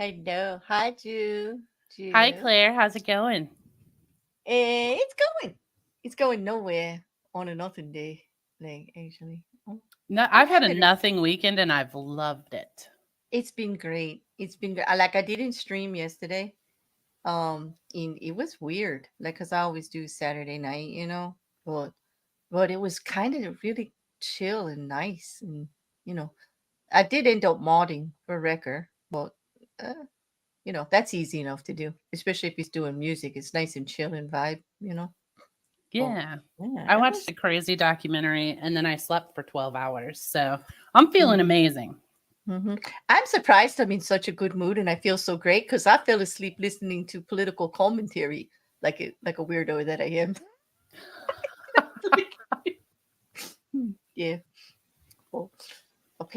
I know. Hi, Hi, Ju. Claire. How's it going? It's going. It's going nowhere on a nothing day. Like actually, No, I'm I've had a having a. nothing weekend and I've loved it. It's been great. It's been great. Like I didn't stream yesterday. In it was weird. Like, cause I always do Saturday night, But it was kind of really chill and nice, and you know, I did end up modding for Wrecker, but uh, that's easy enough to do, especially if he's doing music. It's nice and chill and vibe. Oh, Yeah. yeah, I it watched was. a crazy documentary and then I slept for 12 hours. So I'm feeling Mm-hmm. amazing. Mm-hmm. I'm surprised I'm in such a good mood and I feel so great because I fell asleep listening to political commentary like a weirdo that I am. Yeah. Well,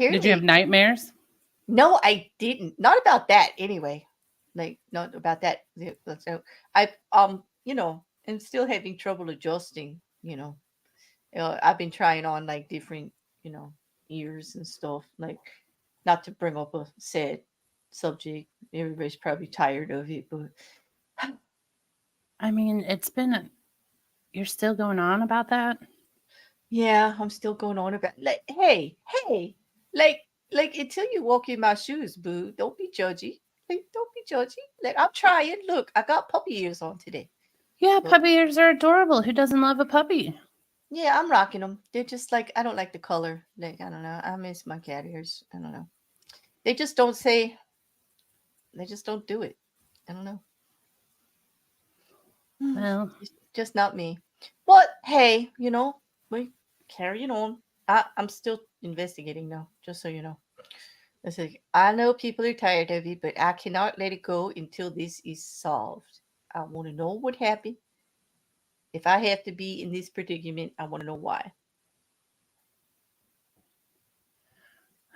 Did you have apparently, nightmares? no, I didn't. Not about that anyway. Like, not about that. Yeah, so I'm still having trouble adjusting. I've been trying on like different, you know, ears and stuff. Like, not to bring up a sad subject. Everybody's probably tired of it, but I mean, you're still going on about that? yeah, I'm still going on about like, hey, like, until you walk in my shoes, boo. Don't be judgy. Like, don't be judgy. Like, I'm trying. Look, I got puppy ears on today, Yeah, but puppy ears are adorable. Who doesn't love a puppy? yeah, I'm rocking them. They're just like I don't like the color. Like, I don't know. I miss my cat ears. I don't know. They just don't say. They just don't do it. I don't know. Well, Just not me. But hey, we carrying on. I'm still investigating now, just so you know. It's like, I know people are tired of it, but I cannot let it go until this is solved. I want to know what happened. If I have to be in this predicament, I want to know why.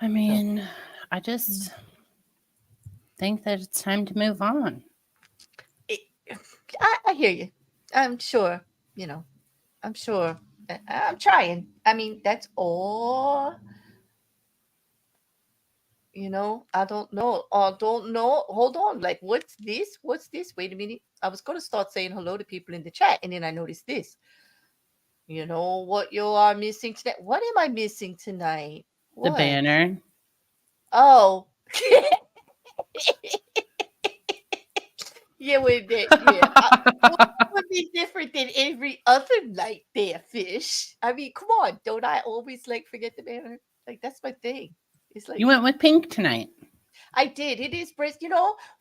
I So, mean, I mm, just think that it's time to move on. it, I hear you. I'm sure, you know, I'm sure. I'm trying. I mean, that's all. I don't know. Don't know. Hold on. Like, what's this? What's this? Wait a minute. I was going to start saying hello to people in the chat, and then I noticed this. You know what you are missing tonight? What am I missing tonight? The What? banner. Oh. Yeah, with that. Yeah. What would be different than every other night there, fish? I mean, come on. Don't I always like forget the banner? Like, that's my thing. It's You like, went with pink tonight. I did. It is breast.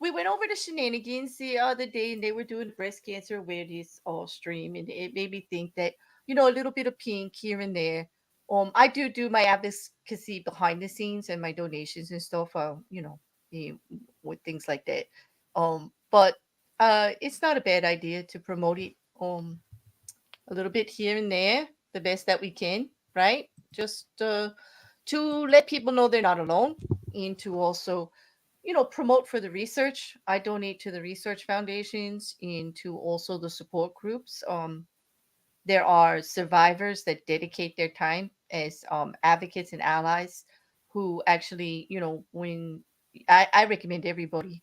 We went over to Shenanigans the other day, and they were doing breast cancer awareness all stream, and it made me think that a little bit of pink here and there. I do my advocacy behind the scenes and my donations and stuff. Eh, with things like that. But it's not a bad idea to promote it a little bit here and there, the best that we can, right? Just to let people know they're not alone, and to also, promote for the research. I donate to the research foundations and to also the support groups. There are survivors that dedicate their time as advocates and allies who actually, when I recommend everybody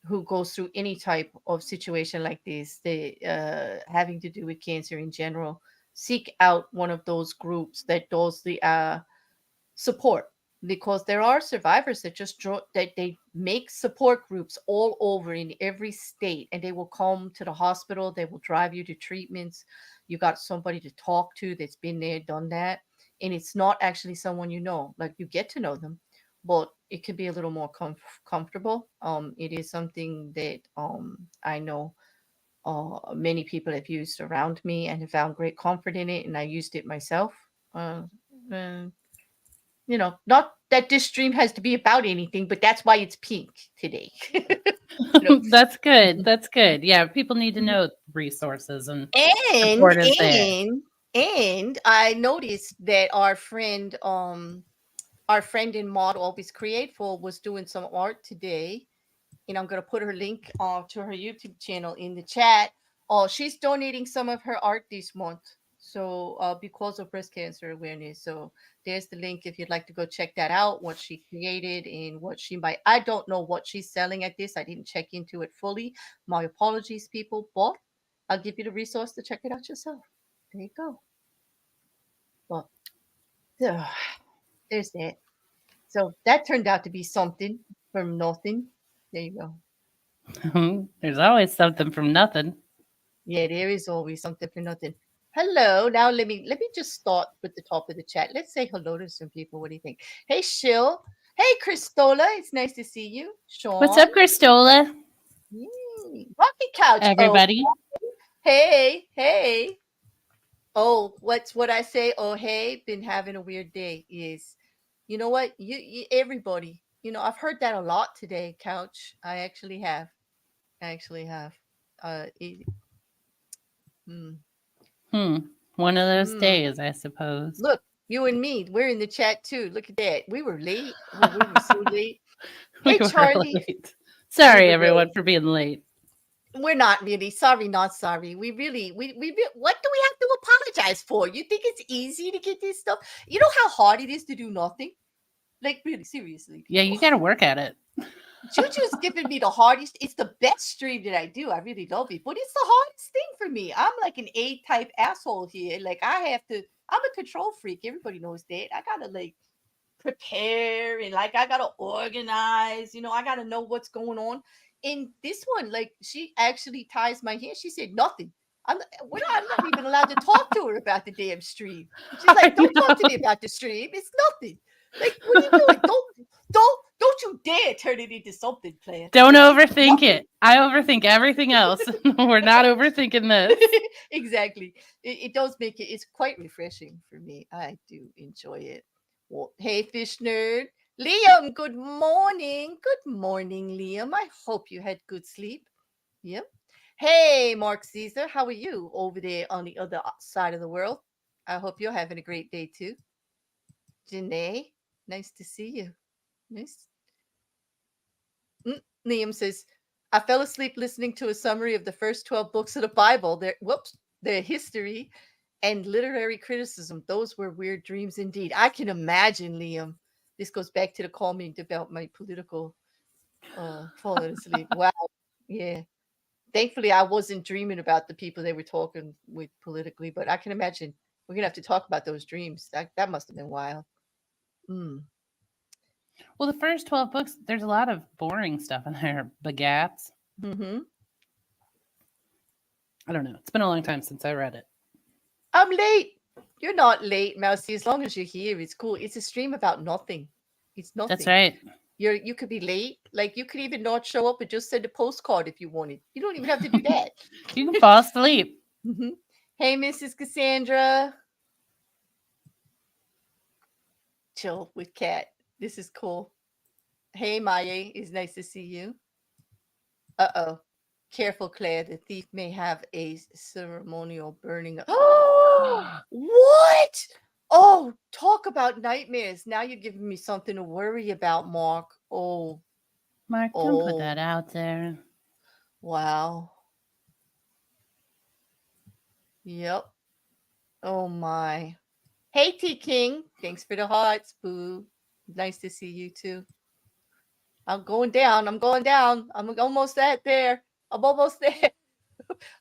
who goes through any type of situation like this, they having to do with cancer in general, seek out one of those groups that does the support, because there are survivors that that they make support groups all over in every state, and they will come to the hospital, they will drive you to treatments. You got somebody to talk to that's been there, done that, and it's not actually someone like you get to know them, but it could be a little more comfortable. It is something that I know many people have used around me and have found great comfort in it, and I used it myself. uh, and not that this stream has to be about anything, but that's why it's pink today. you know. That's good. That's good. Yeah, people need to know resources and And support is there. and I noticed that our friend in Mod Always Createful was doing some art today, and I'm going to put her link to her YouTube channel in the chat. She's donating some of her art this month. So, because of breast cancer awareness. So, there's the link if you'd like to go check that out, what she created and what she might. I don't know what she's selling at this. I didn't check into it fully. My apologies, people, but I'll give you the resource to check it out yourself. There you go. Well, there's that. So, that turned out to be something from nothing. There you go. There's always something from nothing. Yeah, there is always something for nothing. Hello. Now let me just start with the top of the chat. Let's say hello to some people. What do you think? Hey, Shill. Hey, Christola. It's nice to see you. What's Sean. up, Christola? Yay. Rocky Couch. Oh, Everybody. hey, hey. Oh, what's what I say? Oh, hey, been having a weird day. Is you know what? You everybody. I've heard that a lot today, Couch. I actually have. I actually have. It, mm, Hmm. One of those mm. days, I suppose. Look, you and me, we're in the chat too. Look at that. We were late. Oh, we were so late. We Hey, were Charlie. late. We Sorry, were late. everyone, for being late. We're not really sorry. Not sorry. We really, what do we have to apologize for? You think it's easy to get this stuff? You know how hard it is to do nothing? Like, really, seriously, Yeah, people. you got to work at it. Juju's giving me the hardest. It's the best stream that I do. I really love it, but it's the hardest thing for me. I'm like an A type asshole here. Like, I have to, I'm a control freak. Everybody knows that. I gotta, like, prepare, and like I gotta organize, I gotta know what's going on. In this one, like, she actually ties my hair. She said nothing. I'm not even allowed to talk to her about the damn stream. She's I like, don't talk to know. me about the stream. It's nothing. Like, what are you doing? Don't you dare turn it into something, player. Don't Like, she said overthink nothing. it. I overthink everything else. We're not overthinking this. Exactly. It does make it's quite refreshing for me. I do enjoy it. Well, hey, fish nerd. Liam, good morning. Good morning, Liam. I hope you had good sleep. Yep. Hey, Mark Caesar, how are you over there on the other side of the world? I hope you're having a great day too. Janae, nice to see you. Nice. Liam says, I fell asleep listening to a summary of the first 12 books of the Bible. Their history and literary criticism. Those were weird dreams indeed. I can imagine, Liam. This goes back to the comment about my political falling asleep. Wow. Yeah. Thankfully, I wasn't dreaming about the people they were talking with politically, but I can imagine we're going to have to talk about those dreams. That must have been wild. Mm. Well, the first 12 books, there's a lot of boring stuff in there. Bagats. Hmm. I don't know. It's been a long time since I read it. I'm late. You're not late, Mousy. As long as you're here, it's cool. It's a stream about nothing. It's That's nothing. right. You could be late. Like, you could even not show up and just send a postcard if you wanted. You don't even have to do that. You can fall asleep. Hmm. Hey, Mrs. Cassandra. chill with Cat. This is cool. Hey, Maya, it's nice to see you. Uh-oh. Careful, Claire. The thief may have a ceremonial burning. Oh, what? Oh, talk about nightmares. Now you're giving me something to worry about, Mark. Oh, Mark, don't put oh, that out there. wow. Yep. Oh, my. Hey, T King. Thanks for the hearts, boo. Nice to see you too. I'm going down. I'm going down. I'm almost at there. I'm almost there.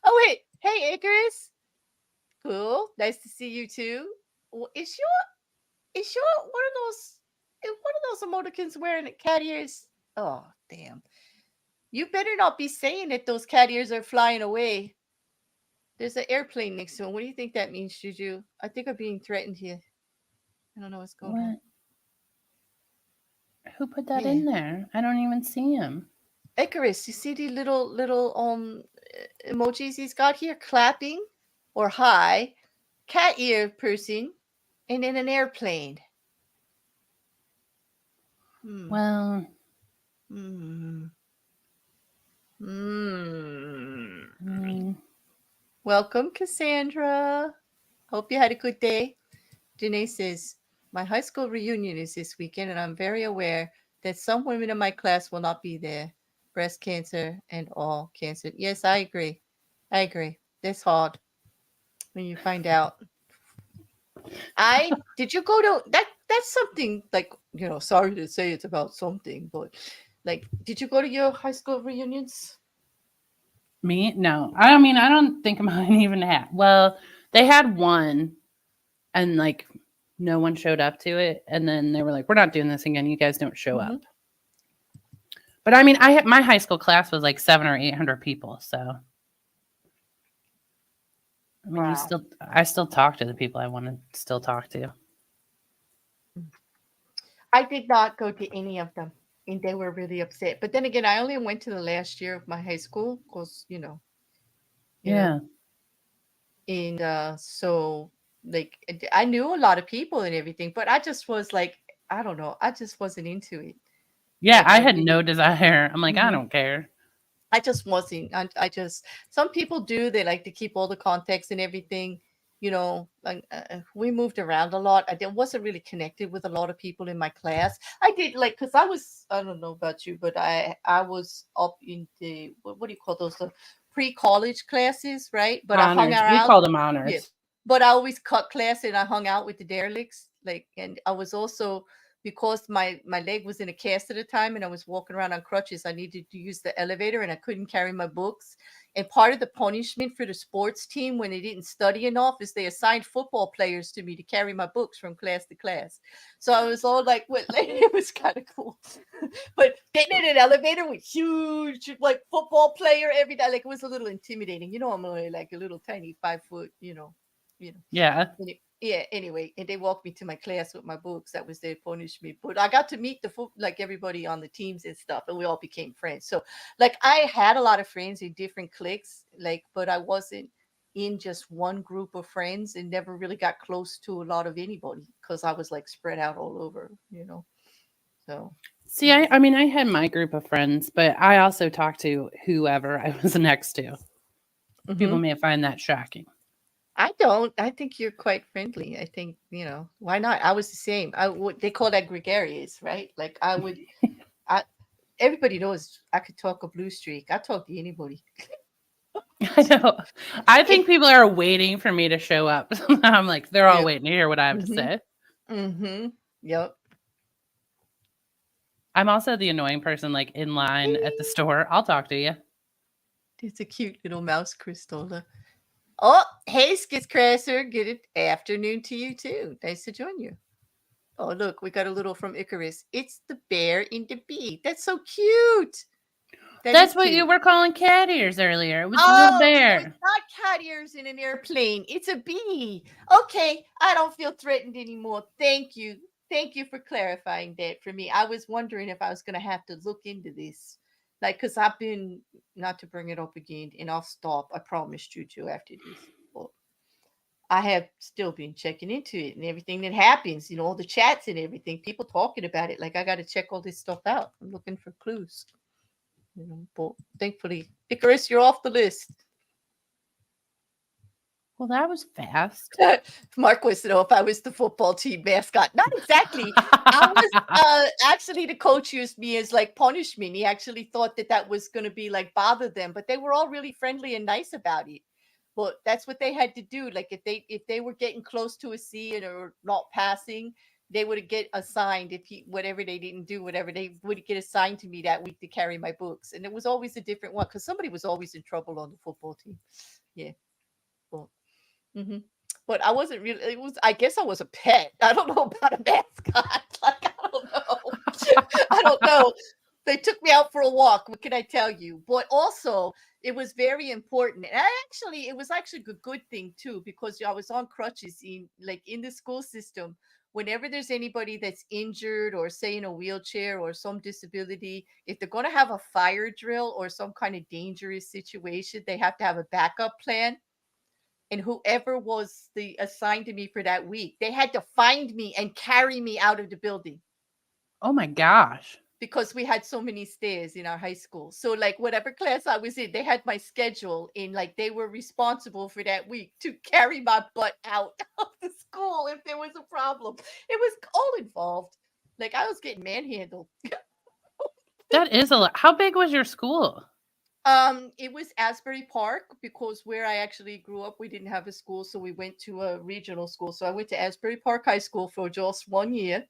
Oh, wait. Hey, Icarus. Cool. Nice to see you too. Is your one of those emoticons wearing cat ears? Oh, damn. You better not be saying that those cat ears are flying away. There's an airplane next to him. What do you think that means, Juju? I think I'm being threatened here. I don't know what's going on. What? Who put that Yeah. in there? I don't even see him. Icarus, you see the little emojis he's got here? Clapping or hi, cat ear person, and then an airplane. Hmm. Well, Hmm. Hmm. I mean, Welcome, Cassandra. Hope you had a good day. Janae says, my high school reunion is this weekend, and I'm very aware that some women in my class will not be there. Breast cancer and all cancer. Yes, I agree. I agree. That's hard when you find out. I did you go to that? That's something like, sorry to say it's about something, but like, did you go to your high school reunions? me? No. I mean, I don't think mine even had. Well, they had one, and like no one showed up to it, and then they were like, "We're not doing this again. You guys don't show Mm-hmm. up." But I mean, I had my high school class was like 700 or 800 people, so I mean, Wow. I still talk to the people I want to still talk to. I did not go to any of them, and they were really upset. But then again, I only went to the last year of my high school because you know, Yeah, and so like I knew a lot of people and everything, but I just was like, I don't know, I just wasn't into it. yeah. Like I I had really. no desire. I'm like, I Mhm. don't care. I just wasn't. I just some people do. They like to keep all the context and everything. Like, we moved around a lot. Wasn't really connected with a lot of people in my class. I did like because I don't know about you, but I was up in the what do you call those, the pre-college classes, right? But I hung Honors. We around. call them Yeah, honors. but I always cut class and I hung out with the derelicts. Like, and I was also, because my leg was in a cast at the time and I was walking around on crutches, I needed to use the elevator and I couldn't carry my books. And part of the punishment for the sports team when they didn't study enough is they assigned football players to me to carry my books from class to class. So I was all like, what, like, it was kind of cool. But getting in an elevator with huge, like, football player every day, like, it was a little intimidating. I'm only like a little tiny 5 foot, you know. Yeah. Yeah, anyway, and they walked me to my class with my books. That was their punishment. But I got to meet like everybody on the teams and stuff, and we all became friends. So, like, I had a lot of friends in different cliques, like, but I wasn't in just one group of friends and never really got close to a lot of anybody because I was like spread out all over. So, See, I mean, I had my group of friends, but I also talked to whoever I was next to. People hmm may find that shocking. I don't. I think you're quite friendly. I think, why not? I was the same. They call that gregarious, right? Like I everybody knows I could talk a blue streak. I talk to anybody. I know. I think It, people are waiting for me to show up. I'm like, they're all yeah. waiting to hear what I have to Mhm. say. Mhm. Yep. I'm also the annoying person, like in line at the store. I'll talk to you. It's a cute little mouse, Cristola. Oh, hey, Skizcrasser. Good afternoon to you too. Nice to join you. Oh, look, we got a little from Icarus. It's the bear in the bee. That's so cute. That is That's what you cute. were calling cat ears earlier. It was a little Oh, so it's bear. not cat ears in an airplane. It's a bee. Okay, I don't feel threatened anymore. Thank you. Thank you for clarifying that for me. I was wondering if I was going to have to look into this. Like, because I've been, not to bring it up again, and I'll stop. I promise, Juju, after this. But I have still been checking into it and everything that happens, all the chats and everything, people talking about it. Like, I got to check all this stuff out. I'm looking for clues. But thankfully, Icarus, you're off the list. Well, that was fast. Mark wants to know if I was the football team mascot. Not exactly. I was actually, the coach used me as like punishment. He actually thought that was going to be like bother them, but they were all really friendly and nice about it. But that's what they had to do. Like, if they were getting close to a C and or not passing, they would get assigned, if whatever they didn't do, whatever they would get assigned to me that week to carry my books. And it was always a different one because somebody was always in trouble on the football team. Yeah. Well, hmm but I wasn't really. It was. I guess I was a pet. I don't know about a mascot. Like, I don't know. I don't know. They took me out for a walk. What can I tell you? But also, it was very important. And it was actually a good thing too, because I was on crutches in the school system. Whenever there's anybody that's injured or say in a wheelchair or some disability, if they're going to have a fire drill or some kind of dangerous situation, they have to have a backup plan. And whoever was the assigned to me for that week, they had to find me and carry me out of the building Oh my gosh. because we had so many stairs in our high school. So like whatever class I was in, they had my schedule and like they were responsible for that week to carry my butt out of the school if there was a problem. It was all involved. Like I was getting manhandled. That is a lot. How big was your school? It was Asbury Park because where I actually grew up, we didn't have a school, so we went to a regional school. So I went to Asbury Park High School for just 1 year,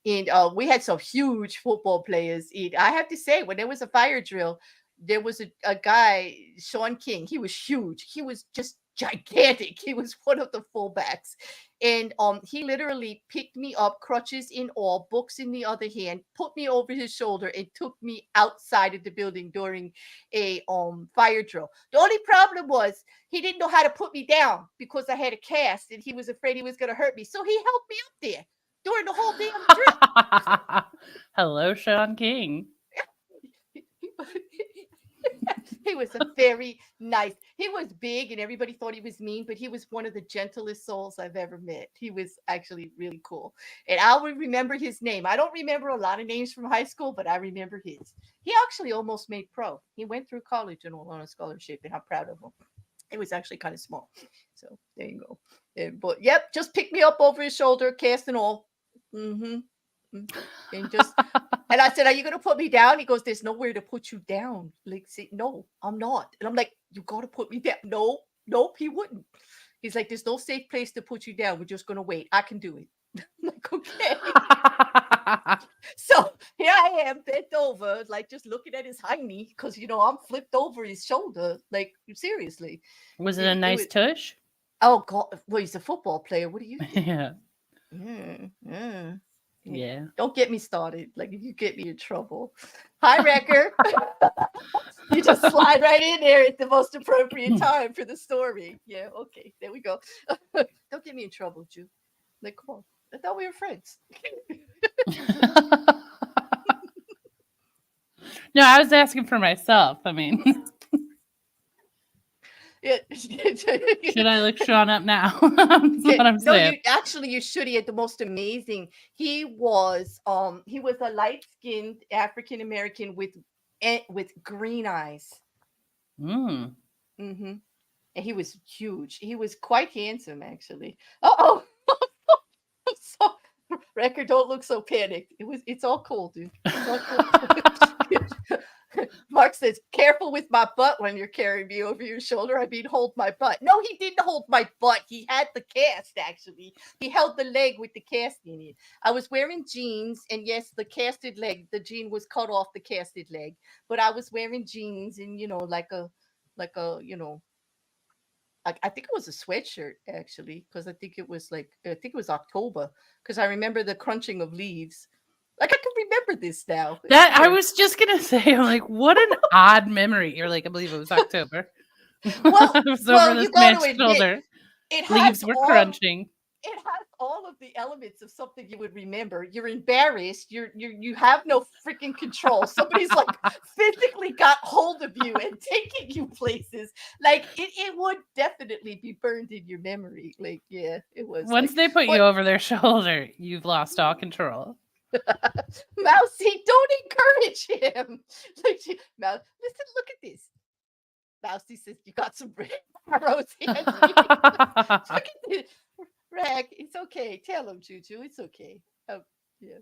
and we had some huge football players. And I have to say, when there was a fire drill, there was a guy, Sean King. He was huge. He was just gigantic. He was one of the fullbacks. And he literally picked me up, crutches in all, books in the other hand, put me over his shoulder, and took me outside of the building during a fire drill. The only problem was he didn't know how to put me down because I had a cast and he was afraid he was gonna hurt me. So he helped me up there during the whole damn drill. Hello, Sean King. He was a very nice. He was big and everybody thought he was mean, but he was one of the gentlest souls I've ever met. He was actually really cool. And I will remember his name. I don't remember a lot of names from high school, but I remember his. He actually almost made pro. He went through college and on a scholarship, and I'm proud of him. It was actually kind of small. So there you go. But yep, just pick me up over his shoulder, cast and all. Mm-hmm. And I said, "Are you gonna put me down?" He goes, "There's nowhere to put you down." Like, say, "No, I'm not." And I'm like, "You gotta put me down." No, nope, he wouldn't. He's like, "There's no safe place to put you down. We're just gonna wait. I can do it." I'm like, "Okay." So here I am, bent over, like just looking at his hiney, because I'm flipped over his shoulder. Like, seriously. Was it a nice tush? Oh God, well, he's a football player. What do you think? Yeah. Yeah. Yeah. Don't get me started. Like, you get me in trouble. Hi, Wrecker. You just slide right in there at the most appropriate time for the story. Yeah, okay. There we go. Don't get me in trouble, Ju. Like, come on. I thought we were friends. No, I was asking for myself. I mean, Yeah. should I look Sean up now? That's what I'm saying. You should. He had the most amazing. He was a light-skinned African American with green eyes. Mm. Mm-hmm. And he was huge. He was quite handsome, actually. Uh-oh. So, Record, don't look so panicked. It's all cool, dude. It's all cool. Mark says, "Careful with my butt when you're carrying me over your shoulder." I mean, hold my butt. No, he didn't hold my butt. He had the cast, actually. He held the leg with the cast in it. I was wearing jeans, and yes, the casted leg, the jean was cut off the casted leg, but I was wearing jeans and, like a, I think it was a sweatshirt, actually, because I think it was October, because I remember the crunching of leaves. Like, I can remember this now. That I was just gonna say, I'm like, what an odd memory. You're like, I believe it was October. Well, it was over this man's shoulder. It Leaves were crunching. it has all of the elements of something you would remember. You're embarrassed. You have no freaking control. Somebody's like physically got hold of you and taking you places. Like it would definitely be burned in your memory. Like, yeah, it was Once like, they put but you over their shoulder, you've lost all control. Mousy, don't encourage him. Like, Mouse, listen, look at this. Mousy says you got some red arrows, Andy. Look at this. Rag, it's okay. Tell him, Juju. It's okay. Oh, yeah.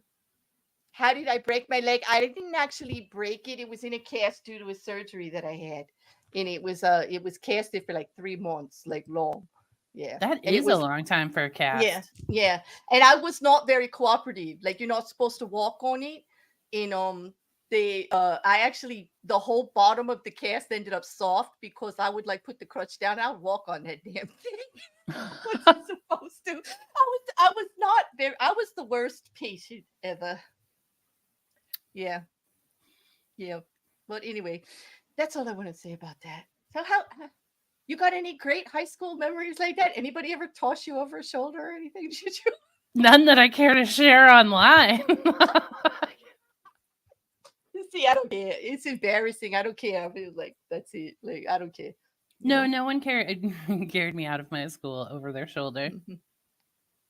How did I break my leg? I didn't actually break it. It was in a cast due to a surgery that I had. And it was casted for like 3 months, like long. Yeah. That And it is a was long time for a yeah, cast. yeah. And I was not very cooperative. Like you're not supposed to walk on it. And they I actually the whole bottom of the cast ended up soft because I would like put the crutch down. I would walk on that damn thing. Wasn't supposed to. I was not very I was the worst patient ever. Yeah, yeah. But anyway, that's all I want to say about that. So how you got any great high school memories like that? Anybody ever toss you over a shoulder or anything? Did you? None that I care to share online. See, I don't care. It's embarrassing. I don't care. I mean, like that's it. Like I don't care. You No, know. no one carried me out of my school over their shoulder. Mhm.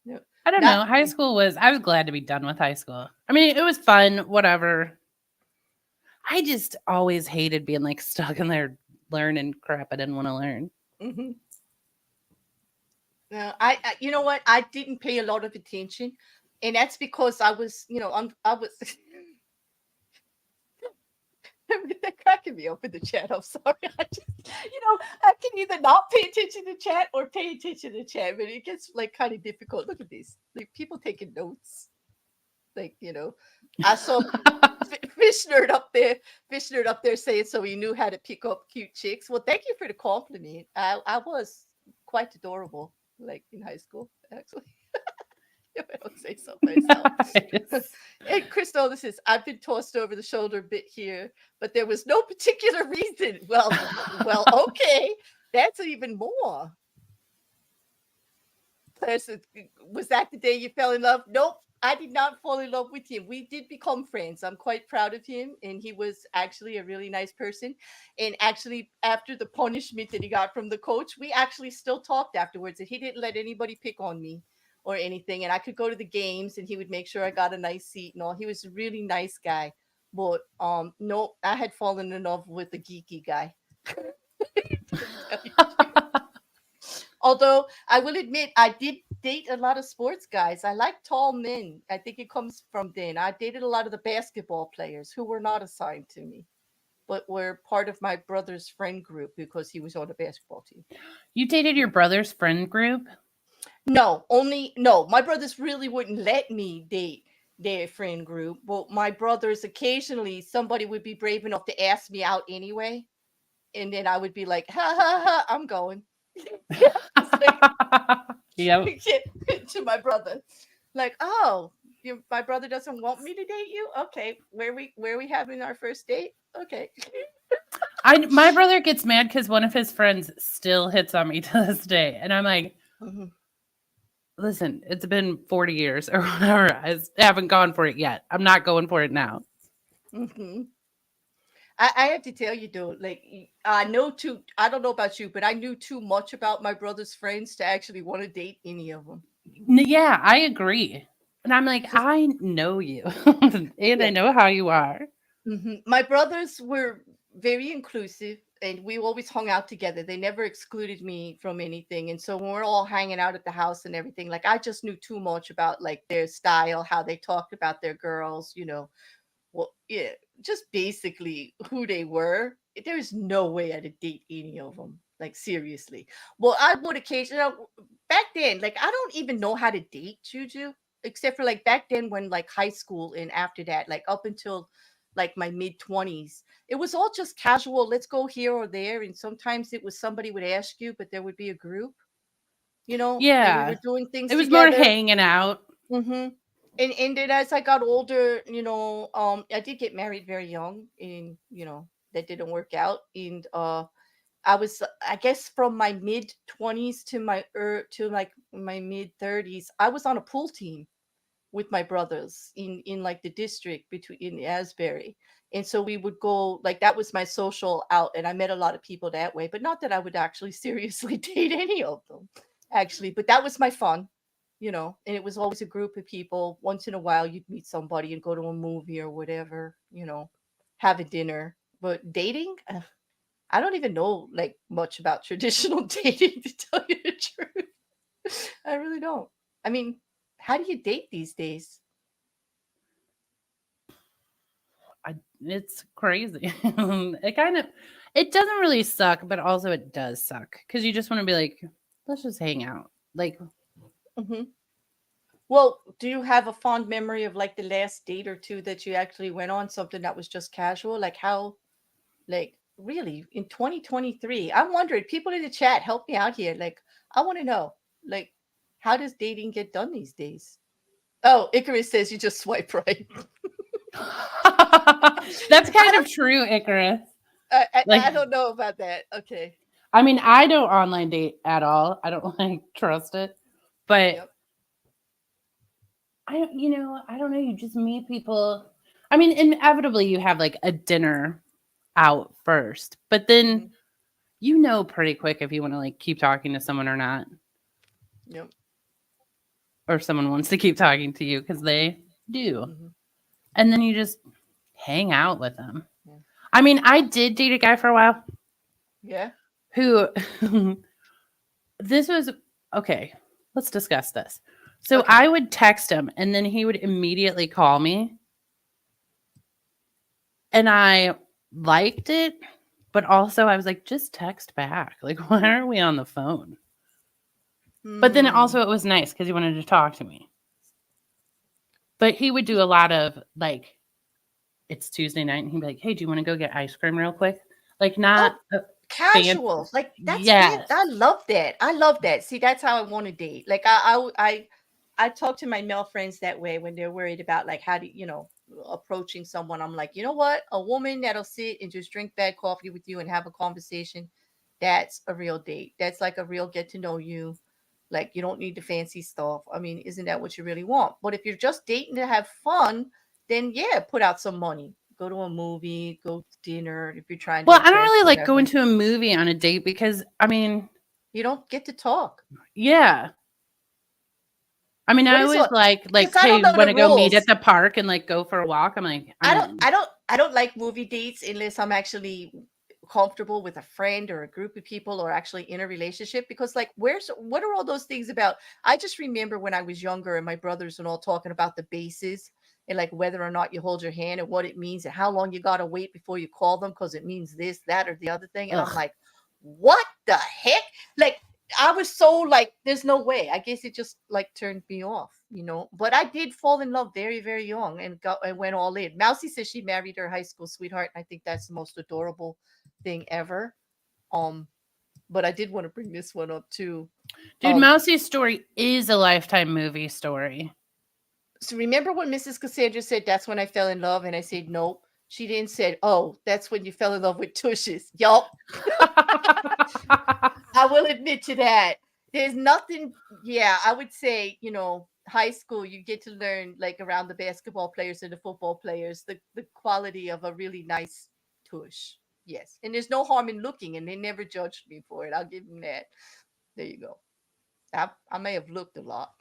No, I don't not. know. I was glad to be done with high school. I mean, it was fun, whatever. I just always hated being like stuck in there learning crap I didn't want to learn. Mhm. No, you know what? I didn't pay a lot of attention, and that's because I was, I was. They're cracking me up in the chat. I'm sorry. I just, I can either not pay attention to chat or pay attention to chat, but it gets like kind of difficult. Look at this. Like people taking notes. Like, I saw Fish Nerd up there, Fish Nerd up there saying so he knew how to pick up cute chicks. Well, thank you for the compliment. I was quite adorable, like in high school, actually. If I don't say so myself. Nice. And Crystal, this is I've been tossed over the shoulder a bit here, but there was no particular reason. Well, okay. That's even more. Person, was that the day you fell in love? Nope. I did not fall in love with him. We did become friends. I'm quite proud of him. And he was actually a really nice person. And actually, after the punishment that he got from the coach, we actually still talked afterwards. And he didn't let anybody pick on me or anything. And I could go to the games and he would make sure I got a nice seat and all. He was a really nice guy. But no, I had fallen in love with the geeky guy. Although I will admit, I did date a lot of sports guys. I like tall men. I think it comes from then. I dated a lot of the basketball players who were not assigned to me, but were part of my brother's friend group because he was on the basketball team. You dated your Yeah. brother's friend group? No, only no. My brothers really wouldn't let me date their friend group, but my brothers occasionally somebody would be brave enough to ask me out anyway, and then I would be like, ha ha ha, I'm going. It's like Yep. to my brother. Like, oh, my brother doesn't want me to date you. Okay, where we having our first date? Okay. My brother gets mad because one of his friends still hits on me to this day, and I'm like, Mhm, listen, it's been 40 years or whatever. Haven't gone for it yet. I'm not going for it now. mhm. I have to tell you though, like I know too. I don't know about you, but I knew too much about my brother's friends to actually want to date any of them. Yeah, I agree. And I'm like, Just I know you, and I yeah. know how you are. My brothers were very inclusive and we always hung out together. They never excluded me from anything. And so when we're all hanging out at the house and everything, like I just knew too much about like their style, how they talked about their girls, well, yeah, just basically who they were. There's no way I'd date any of them. Like seriously. Well, I would occasionally back then. Like I don't even know how to date Juju, except for like back then when like high school and after that, like up until like my mid 20s, it was all just casual. Let's go here or there, and sometimes it was somebody would ask you, but there would be a group, and we were Yeah, doing things it was more together. hanging out. Mm-hmm. And then as I got older, I did get married very young, and that didn't work out. And I was, I guess, from my mid 20s to to like my mid 30s, I was on a pool team with my brothers in like the district between in Asbury. And so we would go, like, that was my social out, and I met a lot of people that way, but not that I would actually seriously date any of them, actually. But that was my fun, and it was always a group of people. Once in a while you'd meet somebody and go to a movie or whatever, have a dinner. But dating, I don't even know like much about traditional dating, to tell you the truth. I really don't. I mean, how do you date these days? It's crazy. It doesn't really suck, but also it does suck because you just want to be like, let's just hang out. Like, Hmm. Well, do you have a fond memory of like the last date or two that you actually went on, something that was just casual? Like how, like really in 2023? I'm wondering, people in the chat, help me out here. Like, I want to know, like, how does dating get done these days? Oh, Icarus says you just swipe right. that's I kind don't, of true, Icarus. I Like, don't know about that. Okay. I mean, I don't online date at all. I don't like trust it, but Yep. I don't know. You just meet people. I mean, inevitably, you have like a dinner out first, but then Hmm. pretty quick if you want to like keep talking to someone or not, Yep. or someone wants to keep talking to you because they do, Hmm. and then you just hang out with them. Yeah. I mean, I did date a guy for a while Yeah. who this was okay. Let's discuss this. So Okay. I would text him, and then he would immediately call me, and I liked it, but also I was like, just text back. Like, why are we on the phone? But then Hmm. also it was nice because he wanted to talk to me. But he would do a lot of like, it's Tuesday night, and he'd be like, "Hey, do you want to go get ice cream real quick?" Like, not Oh, a fancy. casual. Like that's Yes. I love that. I love that. See, that's how I want to date. Like I talk to my male friends that way when they're worried about like how to, approaching someone. I'm like, you know what? A woman that'll sit and just drink bad coffee with you and have a conversation, that's a real date. That's like a real get to know you. Like you don't need the fancy stuff. I mean, isn't that what you really want? But if you're just dating to have fun, then yeah, put out some money. Go to a movie, go to dinner if you're trying to Well, I don't impress, really like going whatever. to a movie on a date because, I mean, You don't get to talk. yeah. I mean, What I is always what? like, Because I don't hey, know want the to go meet rules. at the park and like go for a walk? I'm like, I'm in. I don't like movie dates unless I'm actually comfortable with a friend or a group of people or actually in a relationship, because like what are all those things about? I just remember when I was younger and my brothers and all talking about the bases and like whether or not you hold your hand and what it means and how long you got to wait before you call them because it means this, that, or the other thing. And I'm Ugh. like, what the heck? Like I was so like, there's no way. I guess it just like turned me off. But I did fall in love very, very young and got and went all in. Mousy says she married her high school sweetheart. And I think that's the most adorable thing ever. Um, but I did want to bring this one up too. Dude, Um, Mousie's story is a Lifetime movie story. so remember when Mrs. Cassandra said that's when I fell in love, and I said nope. She didn't say, oh, that's when you fell in love with tushes. Yup. I will admit to that. There's nothing, yeah, I would say, high school, you get to learn like around the basketball players and the football players, the quality of a really nice tush. Yes. And there's no harm in looking, and they never judged me for it. I'll give them that. There you go. I may have looked a lot.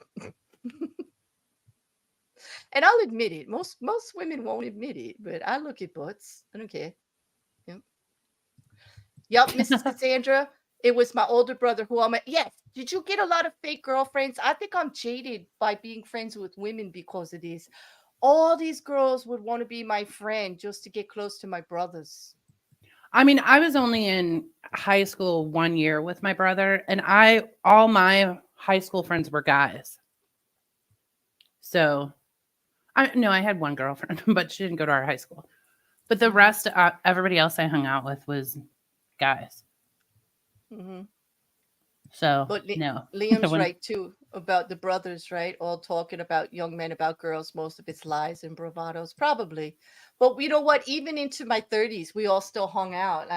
And I'll admit it. Most women won't admit it, but I look at butts. I don't care. Yep. Yep, Mrs. Cassandra. It was my older brother who I'm a, yes. Did you get a lot of fake girlfriends? I think I'm jaded by being friends with women because of this. All these girls would want to be my friend just to get close to my brothers. I mean, I was only in high school 1 year with my brother, and all my high school friends were guys. So, I had one girlfriend, but she didn't go to our high school. But the Mm-hmm. rest, everybody else I hung out with was guys. Mm-hmm. So, But no, I Liam's wouldn't. right too about the brothers, right? All talking about young men, about girls. Most of it's lies and bravados, probably. But you know what? Even into my 30s, we all still hung out.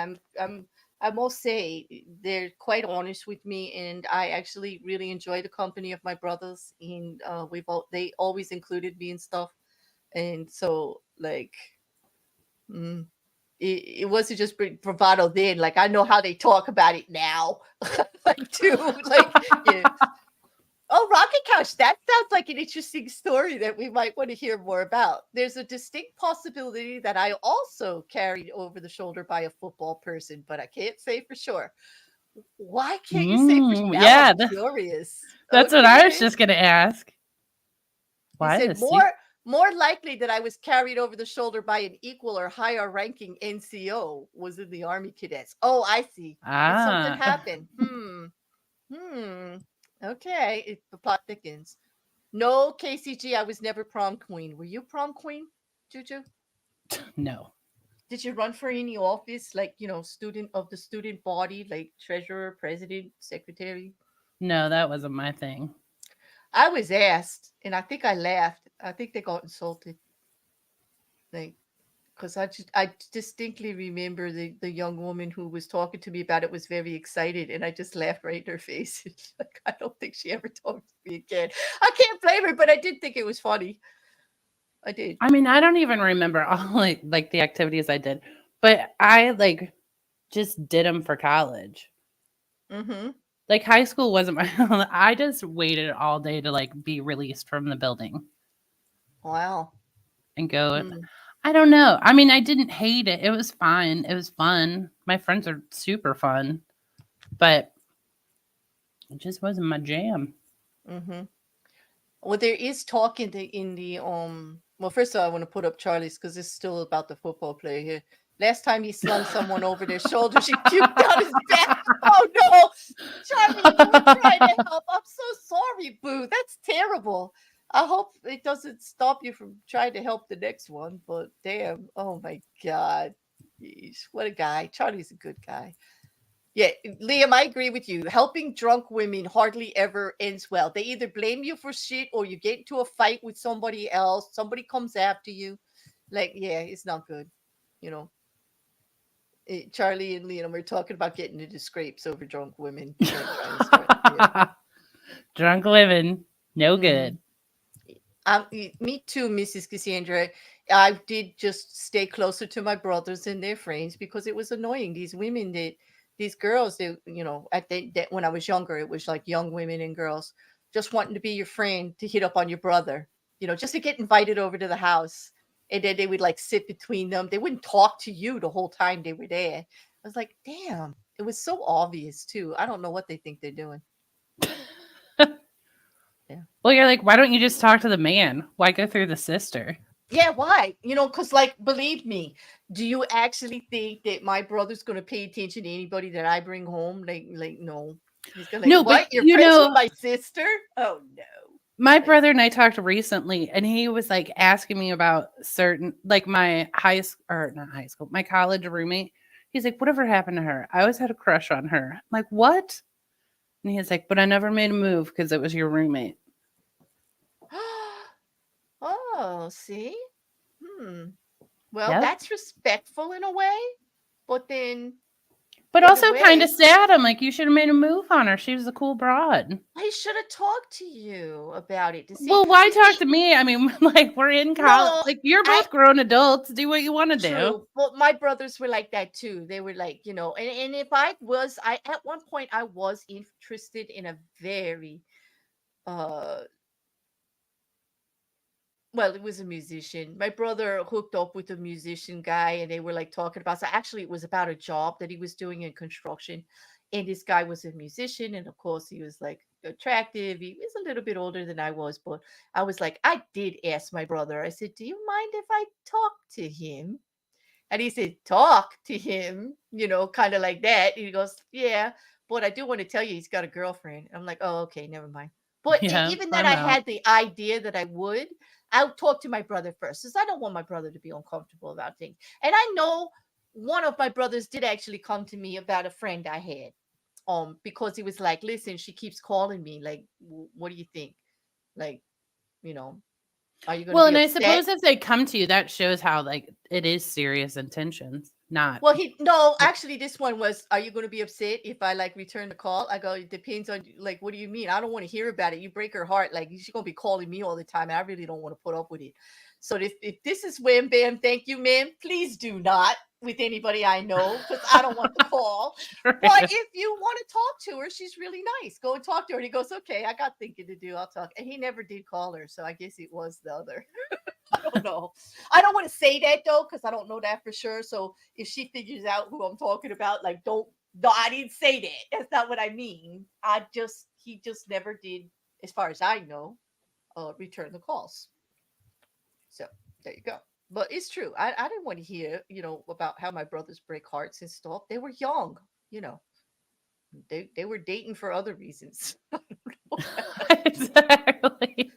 I must say they're quite honest with me, and I actually really enjoy the company of my brothers. And they always included me and stuff, and so like mm, it wasn't just bravado then. Like I know how they talk about it now, like too. Like yeah. Oh, Rocket Couch. That sounds like an interesting story that we might want to hear more about. There's a distinct possibility that I also carried over the shoulder by a football person, but I can't say for sure. Why can't you say for sure? Now Yeah, I'm curious. that's what I was Okay. just gonna ask. He Why said the secret? more likely that I was carried over the shoulder by an equal or higher ranking NCO was in the Army cadets. Oh, I see. Did something Ah, happen? Hmm. Okay. The plot thickens. No, KCG, I was never prom queen. Were you prom queen, Juju? no, Did you run for any office, like, student of the student body, like treasurer, president, secretary? no, that wasn't my thing. I was asked, and I think I laughed. I think they got insulted. Like, because I distinctly remember the young woman who was talking to me about it was very excited, and I just laughed right in her face. Like, I don't think she ever talked to me again. I can't blame her, but I did think it was funny. I did. I mean, I don't even remember all like the activities I did, but I like just did them for college. Mm-hmm. Like high school wasn't my. I just waited all day to like be released from the building Wow. and go. Hmm. I don't know. I mean, I didn't hate it. It was fine. It was fun. My friends are super fun, but it just wasn't my jam. Mm-hmm. Well, there is talk in the. Well, first of all, I want to put up Charlie's because it's still about the football player here. Last time he slung someone over their shoulder, she puked down his back. Oh no, Charlie, you were trying to help. I'm so sorry, Boo. That's terrible. I hope it doesn't stop you from trying to help the next one. But damn, oh my God, Yeesh, what a guy. Charlie's a good guy. Yeah, Liam, I agree with you. Helping drunk women hardly ever ends well. They either blame you for shit or you get into a fight with somebody else. Somebody comes after you. Like, yeah, it's not good. You know, Charlie and Liam are talking about getting into scrapes over drunk women. Like, trying to start. Yeah. Drunk living, no Mm-hmm. good. Me too, Mrs. Cassandra. I did just stay closer to my brothers and their friends because it was annoying. These girls, at that when I was younger, it was like young women and girls just wanting to be your friend to hit up on your brother, just to get invited over to the house. And then they would like sit between them. They wouldn't talk to you the whole time they were there. I was like, damn, it was so obvious too. I don't know what they think they're doing. Yeah. Well, you're like, why don't you just talk to the man? Why go through the sister? Yeah, why? Because like, believe me, do you actually think that my brother's gonna pay attention to anybody that I bring home? Like, no. He's gonna like, No, but what? You're friends with my sister? Oh no. my Like, brother and I talked recently, and he was like asking me about certain, like my high school or not high school, my college roommate. He's like, whatever happened to her? I always had a crush on her. I'm like, what? And he's like, but I never made a move because it was your roommate. oh, see? Hmm. Well, Yep. that's respectful in a way, but then But in a also kind of way, sad. I'm like, you should have made a move on her. She was a cool broad. I should have talked to you about it to see. Well, why You talk see, to me? I mean, like we're in college. no, Like you're I both grown adults. Do what you want to do. True. But my brothers were like that too. They were like, and if I at one point I was interested in a very uh well, it was a musician. My brother hooked up with a musician guy and they were like talking about, so actually it was about a job that he was doing in construction. And this guy was a musician, and of course he was like attractive. He was a little bit older than I was, but I was like, I did ask my brother. I said, "Do you mind if I talk to him?" And he said, "Talk to him," kind of like that. And he goes, "Yeah, but I do want to tell you he's got a girlfriend." I'm like, "Oh, okay, never mind." But Yeah, even that I'm I out. had the idea that I'll talk to my brother first, because I don't want my brother to be uncomfortable about things. And I know one of my brothers did actually come to me about a friend I had, because he was like, "Listen, she keeps calling me. Like, what do you think? Like, you know, are you going to Well, be and I upset?" suppose if they come to you, that shows how like it is serious intentions. not. Well, no, actually, this one was, are you going to be upset if I like return the call? I go, it depends on like, what do you mean? I don't want to hear about it. You break her heart. Like, she's going to be calling me all the time. And I really don't want to put up with it. So if this is wham bam, thank you, ma'am, please do not with anybody I know because I don't want the call. True. But if you want to talk to her, she's really nice. Go and talk to her. And he goes, okay, I got thinking to do. I'll talk. And he never did call her. So I guess it was the other. I don't know. I don't want to say that though, because I don't know that for sure. So if she figures out who I'm talking about, like, don't, no, I didn't say that. That's not what I mean. He just never did, as far as I know, return the calls. So there you go. But it's true. I didn't want to hear, about how my brothers break hearts and stuff. They were young, you know. They were dating for other reasons. Exactly.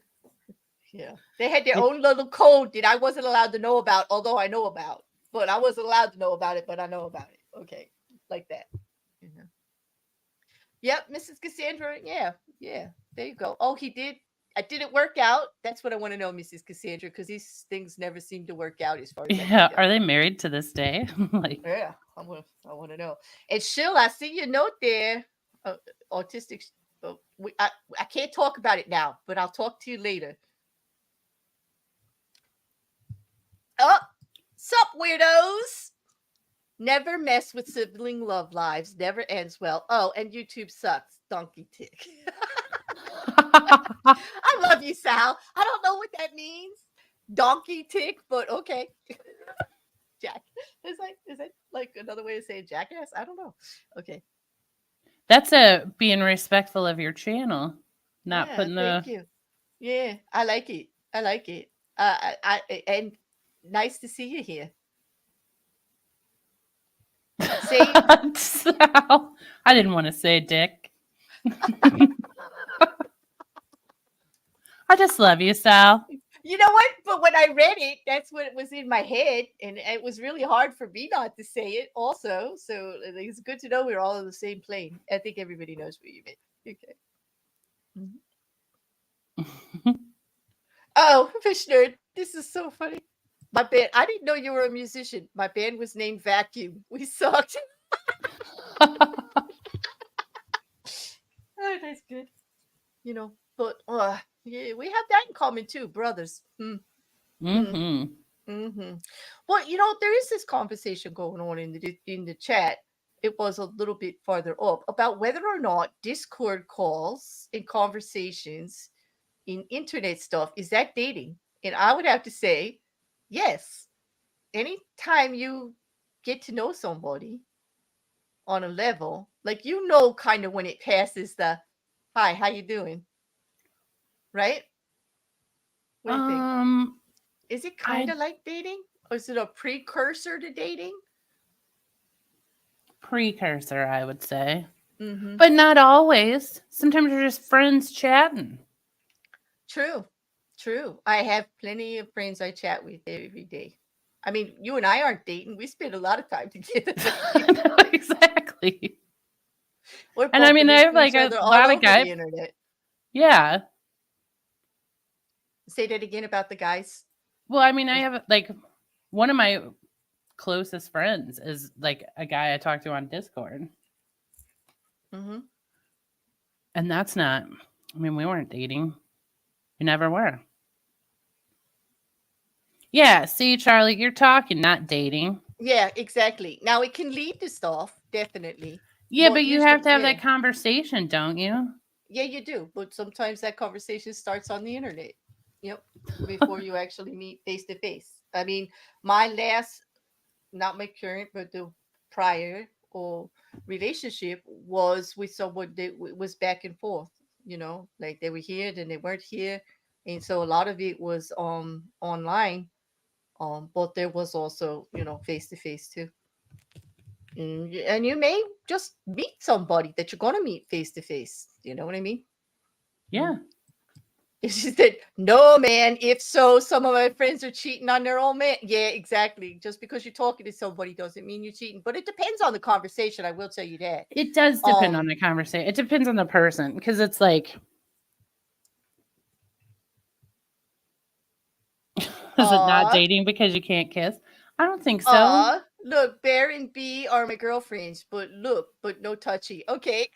Yeah. They had their own little code that I wasn't allowed to know about, although I know about. But I wasn't allowed to know about it, but I know about it. Okay. Like that. Mhm. Yep, Mrs. Cassandra. Yeah. Yeah. There you go. Oh, he did. I didn't work out. That's what I want to know, Mrs. Cassandra, because these things never seem to work out as far as I can Yeah. tell. Are they married to this day? Like, Yeah. I want to know. And Shill, I see your note there. Autistic. I can't talk about it now, but I'll talk to you later. Oh, sup, weirdos. Never mess with sibling love lives. Never ends well. Oh, and YouTube sucks. Donkey tick. I love you, Sal. I don't know what that means. Donkey tick, but okay. Jack. Is that like another way of saying jackass? I don't know. Okay. that's a being respectful of your channel, not Yeah, putting thank the. you. Yeah, I like it. I like it. And nice to see you here. Say, Sal. I didn't want to say dick. I just love you, Sal. you know what? But when I read it, that's what was in my head, and it was really hard for me not to say it. Also, so it's good to know we're all on the same plane. I think everybody knows what you meant. Okay. Mhm. Oh, fish nerd, this is so funny. My band. I didn't know you were a musician. My band was named Vacuum. We sucked. Oh, that's good. But yeah, we have that in common too, brothers. Mm-hmm. Mm-hmm. Well, there is this conversation going on in the chat. It was a little bit farther up about whether or not Discord calls and conversations in internet stuff is that dating. And I would have to say, yes. Anytime you get to know somebody on a level, like kind of when it passes the hi, how you doing? Right? What do you think? Um, Is it kind I of like dating? Or is it a precursor to dating? precursor, I would say, Mm-hmm. but not always. Sometimes you're just friends chatting. True. True. I have plenty of friends I chat with every day. I mean, you and I aren't dating. We spend a lot of time together. No, exactly. We're And I bumping mean, I have into like each a other all lot of over guys. the internet. Yeah. Say that again about the guys. Well, I mean, I have like one of my closest friends is like a guy I talk to on Discord. Mm-hmm. And that's not, I mean, we weren't dating. We never were. Yeah, see, Charlie, you're talking, not dating. Yeah, exactly. Now it can lead to stuff, definitely. Yeah, But but you have usually, to have yeah, that conversation, don't you? yeah, you do. But sometimes that conversation starts on the internet. Yep, before you actually meet face to face. I mean, my last, not my current, but the prior or relationship was with someone that was back and forth. Like they were here, then they weren't here, and so a lot of it was online. But there was also face to face too. And you may just meet somebody that you're gonna meet face to face. You know what I mean? Yeah. It's just that no, man. If so, some of my friends are cheating on their own man. Yeah, exactly. Just because you're talking to somebody doesn't mean you're cheating. But it depends on the conversation. I will tell you that. It does depend on the conversation. It depends on the person because it's like, is it not Uh, dating because you can't kiss? I don't think so. Look, Bear and B are my girlfriends, but look, but no touchy. Okay.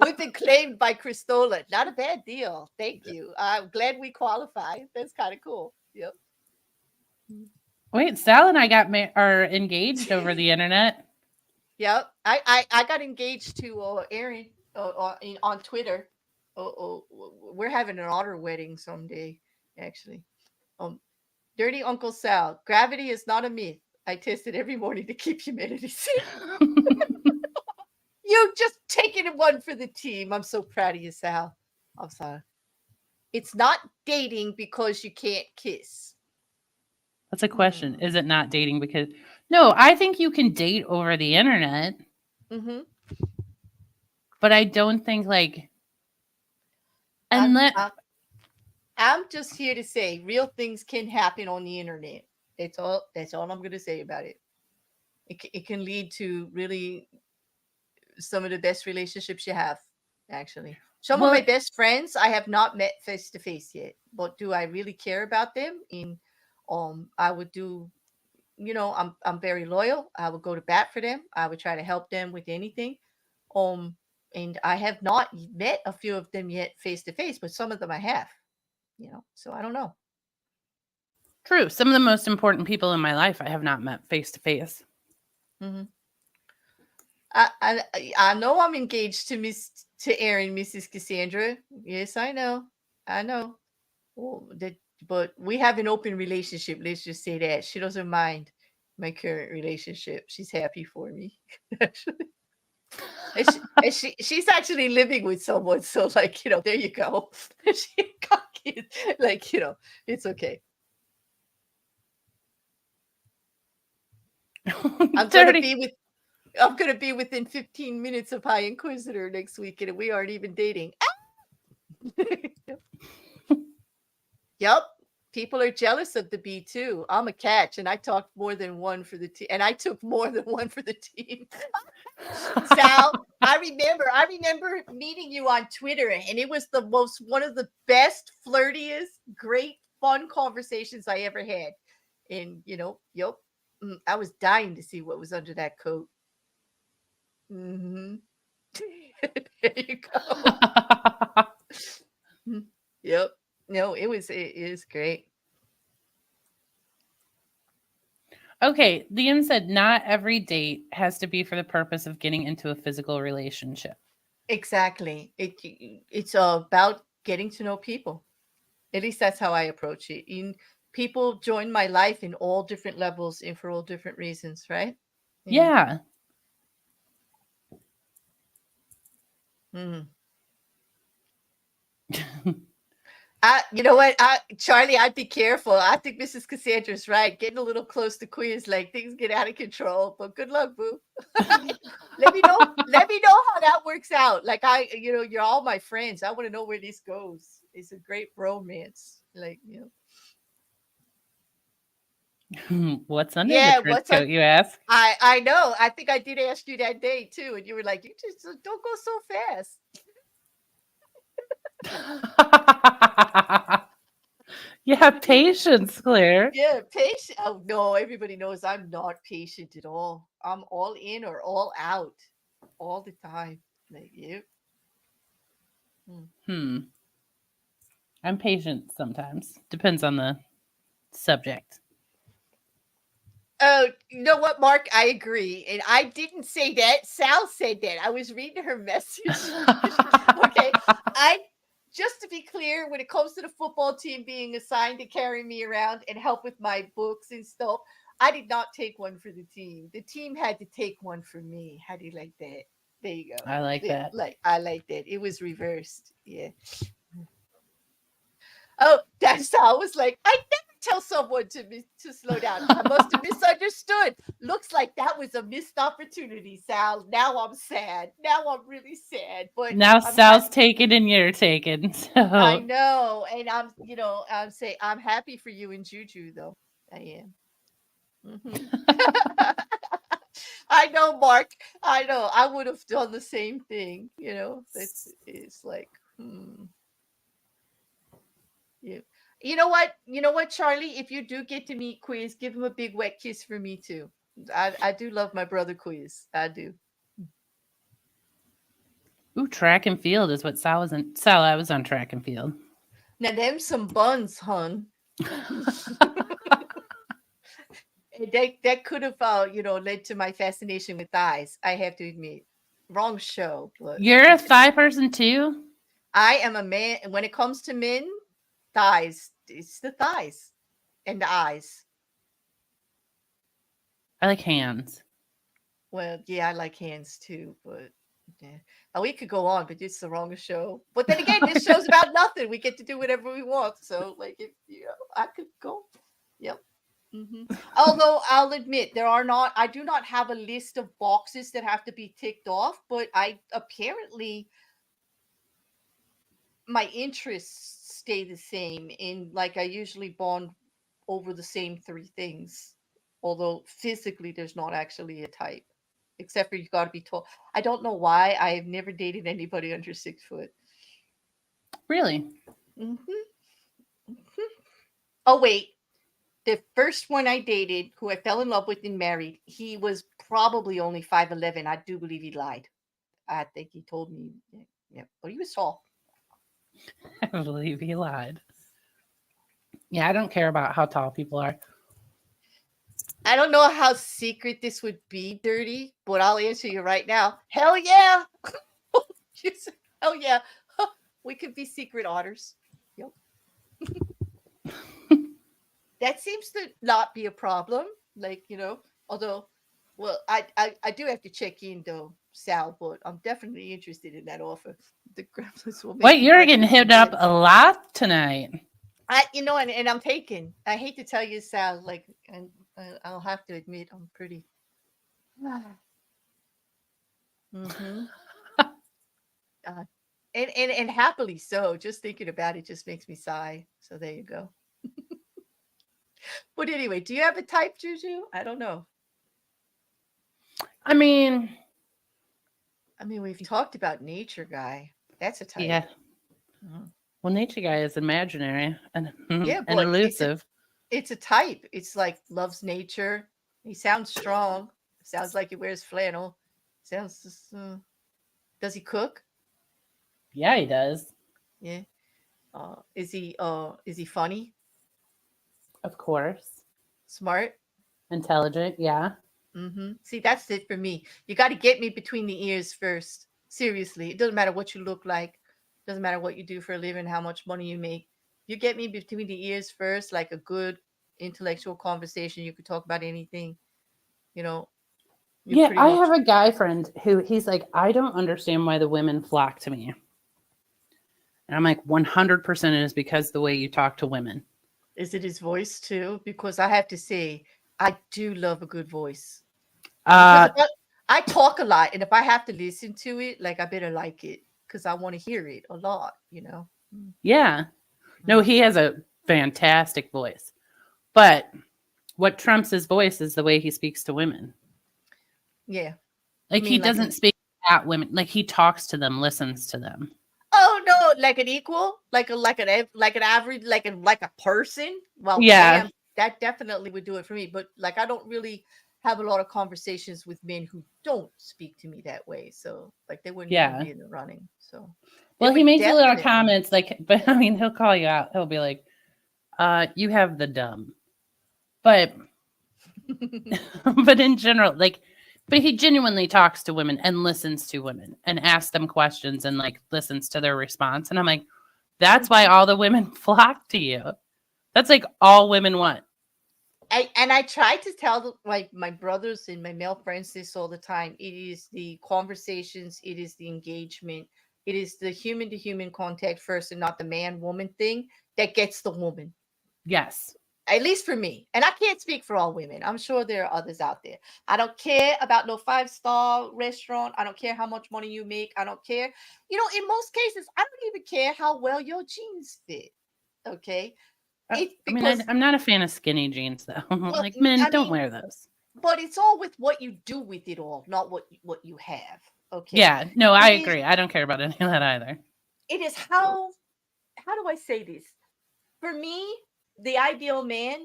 We've been claimed by Cristola. Not a bad deal. Thank you. I'm glad we qualify. That's kind of cool. Yep. Wait, Sal and I are engaged over the internet. Yep. I got engaged to Aaron on Twitter. We're having an otter wedding someday, actually. Um, Dirty Uncle Sal. Gravity is not a myth. I test it every morning to keep humidity safe. You just taking one for the team. I'm so proud of you, Sal. I'm sorry. It's not dating because you can't kiss. That's a question. Hmm. Is it not dating because no, I think you can date over the internet, Mm-hmm. but I don't think like I'm, unless I'm I'm just here to say real things can happen on the internet. That's all I'm going to say about it. It can lead to really some of the best relationships you have, actually. Some of my well, best friends I have not met face to face yet, but do I really care about them? I would do, I'm very loyal. I would go to bat for them. I would try to help them with anything. Um, and I have not met a few of them yet face to face, but some of them I have, so I don't know. true. Some of the most important people in my life I have not met face to face. Hmm. I know I'm engaged to Erin, Mrs. Cassandra. Yes, I know. I know. Well, but we have an open relationship. Let's just say that she doesn't mind my current relationship. She's happy for me. Actually, she's actually living with someone. So like there you go. She got kids. Like it's okay. I'm gonna Dirty. be with. I'm gonna be within 15 minutes of High Inquisitor next weekend, and we aren't even dating. Yep. People are jealous of the bee too. I'm a catch, and I talked more than one for the team, and I took more than one for the team. Sal, I remember meeting you on Twitter, and it was one of the best, flirtiest, great, fun conversations I ever had. And yep, I was dying to see what was under that coat. Hmm. There you go. Mhm. Yep. No, it is great. Okay, Liam said not every date has to be for the purpose of getting into a physical relationship. Exactly. It's about getting to know people. At least that's how I approach it. People join my life in all different levels and for all different reasons, right? Yeah. Yeah. Mhm. You know what, Charlie? I'd be careful. I think Mrs. Cassandra's right. Getting a little close to queers, like things get out of control. But good luck, boo. Let me know. Let me know how that works out. Like you're all my friends. I want to know where this goes. It's a great romance. What's under the Yeah. trench coat, you ask? I know. I think I did ask you that day too, and you were like, "You just don't go so fast." Yeah, patience, Claire. Yeah, patient. Oh no, everybody knows I'm not patient at all. I'm all in or all out, all the time. Like you. Hmm. Hmm. I'm patient sometimes. Depends on the subject. Oh, you know what, Mark? I agree, and I didn't say that. Sal said that. I was reading her message. Okay, I just to be clear, when it comes to the football team being assigned to carry me around and help with my books and stuff, I did not take one for the team. The team had to take one for me. How do you like that? There you go. I like Yeah, that. like I like that. It was reversed. Yeah. Oh, that's how I was like, I never tell someone to slow down. I must have misunderstood. Looks like that was a missed opportunity, Sal. Now I'm sad. Now I'm really sad. But Now I'm happy. Sal's taken and you're taken. I So know, and I'm happy for you and Juju though. I am. Hmm. I know, Mark. I know. I would have done the same thing. It's like, yeah. You know what? You know what, Charlie? If you do get to meet Quiz, give him a big wet kiss for me too. I do love my brother Quiz. I do. Ooh, track and field is what Sal was in. Sal, I was on track and field. Now them some buns, hun. That could have led to my fascination with thighs. I have to admit, wrong show, but You're a thigh person too? I am a man. And when it comes to men, thighs. It's the thighs and the eyes. I like hands. Well, yeah, I like hands too, but yeah. We could go on, but it's the wrong show. But then again, this show's about nothing. We get to do whatever we want. So, like, if I could go. Yep. Although I'll admit I do not have a list of boxes that have to be ticked off, but I apparently my interests stay the same. In like I usually bond over the same three things, although physically there's not actually a type, except for you got to be tall. I don't know why I have never dated anybody under 6 foot. Really? hmm Oh wait, the first one I dated, who I fell in love with and married, he was probably only 5'11". I do believe he lied. I think he told me, yeah, but he was tall. I believe he lied. Yeah, I don't care about how tall people are. I don't know how secret this would be, Dirty, but I'll answer you right now. Hell yeah! Yes, hell yeah! We could be secret otters. Yep. That seems to not be a problem. Like although, well, I do have to check in though, Sal. But I'm definitely interested in that offer. The gremlins will make Wait, me you're getting breakfast hit up again. a lot tonight. And I'm taken. I hate to tell you, Sal. Like, and I'll have to admit, I'm pretty. mm-hmm. Uh, and happily so. Just thinking about it just makes me sigh. So there you go. But anyway, do you have a type, Juju? I don't know. I mean, I mean, we've talked about nature guy. That's a type. yeah. Mhm. Well, nature guy is imaginary and Yeah, and but elusive. it's a type. It's like loves nature. He sounds strong. Sounds like he wears flannel. Sounds. Does he cook? Yeah, he does. Yeah. Is he funny? Of course. Smart? Intelligent. Yeah. See, that's it for me. You got to get me between the ears first. Seriously, it doesn't matter what you look like. Doesn't matter what you do for a living, how much money you make. You get me between the ears first, like a good intellectual conversation. You could talk about anything. You know, you Yeah, pretty I have much. a guy friend who he's like, I don't understand why the women flock to me. And I'm like, 100% it is because the way you talk to women. Is it his voice too? Because I have to say, I do love a good voice. Because Uh, I talk a lot, and if I have to listen to it, like I better like it because I want to hear it a lot. yeah. No, Mhm. he has a fantastic voice. But what trumps his voice is the way he speaks to women. Yeah, you Like he mean like doesn't an speak at women. Like he talks to them, listens to them. oh no, like an equal, like an average, like a person. Well, Yeah. damn, that definitely would do it for me. But like, I don't really have a lot of conversations with men who don't speak to me that way. So like, they wouldn't even Yeah. be in the running. So it Well, he would makes a little definitely. comments like, but I mean, he'll call you out. He'll be like, you have the dumb. But but in general, like, but he genuinely talks to women and listens to women and asks them questions and like listens to their response. And I'm like, that's why all the women flock to you. That's like all women want. I try to tell my brothers and my male friends this all the time. It is the conversations, it is the engagement, it is the human to human contact first, and not the man woman thing that gets the woman. Yes. At least for me, and I can't speak for all women. I'm sure there are others out there. I don't care about no 5-star restaurant. I don't care how much money you make. I don't care. In most cases, I don't even care how well your jeans fit. Okay, it's I mean, because I'm not a fan of skinny jeans though. well, Like men I don't mean, wear those. but it's all with what you do with it all, not what you have. Okay, Yeah, no, I it is agree. I don't care about any of that either. it is how do I say this? For me, the ideal man,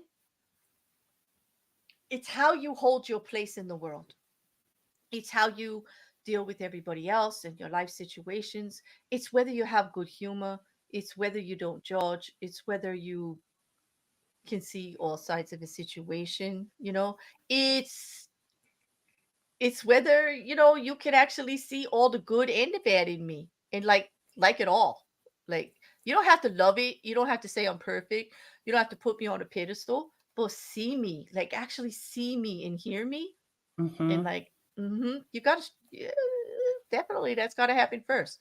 it's how you hold your place in the world. It's how you deal with everybody else and your life situations. It's whether you have good humor. It's whether you don't judge. It's whether you can see all sides of a situation. It's it's whether you can actually see all the good and the bad in me, and like it all. Like, you don't have to love it, you don't have to say I'm perfect, you don't have to put me on a pedestal, but see me, like actually see me and hear me. And Mm-hmm. like, you gotta, yeah, definitely that's gotta happen first.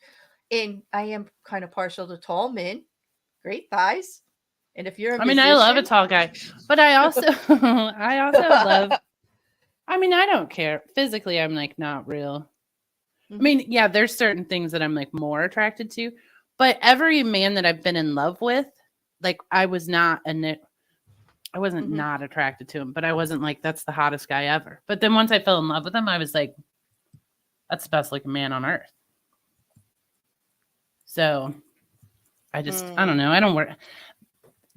And I am kind of partial to tall men, great thighs. And if you're a I mean, I love a musician, tall guy, but I also, I also love. I mean, I don't care. Physically, I'm like not real. I hmm mean, yeah, there's certain things that I'm like more attracted to, but every man that I've been in love with, like I was not I wasn't hmm not attracted to him, but I wasn't like that's the hottest guy ever. But then once I fell in love with him, I was like, that's the best looking man on earth. So I don't mm. know. I don't work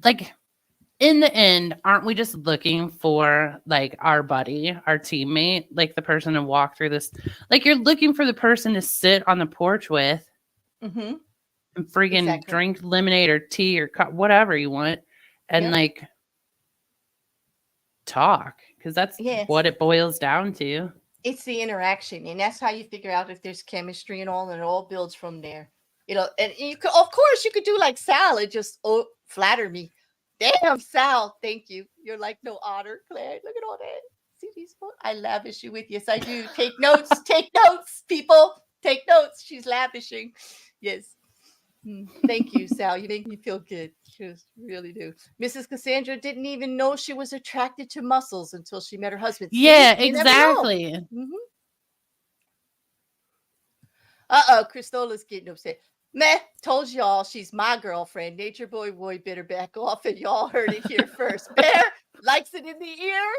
like in the end, aren't we just looking for like our buddy, our teammate, like the person to walk through this? Like you're looking for the person to sit on the porch with hmm and freaking exactly. drink lemonade or tea or whatever you want and Yep. like talk because that's Yes. what it boils down to. It's the interaction, and that's how you figure out if there's chemistry and all, and it all builds from there. And you could, of course, you could do like Sal and just flatter me. Damn, Sal, thank you. You're like no otter, Claire. Look at all that. See these? I lavish you with. Yes, I do. Take notes. Take notes, people. Take notes. She's lavishing. Yes. Thank you, Sal. You make me feel good. Just really do. Mrs. Cassandra didn't even know she was attracted to muscles until she met her husband. See, Yeah, you never know. exactly. Cristola's getting upset. Meh, told y'all she's my girlfriend. Nature Boy Boy better back off, and y'all heard it here first. Bear likes it in the ear.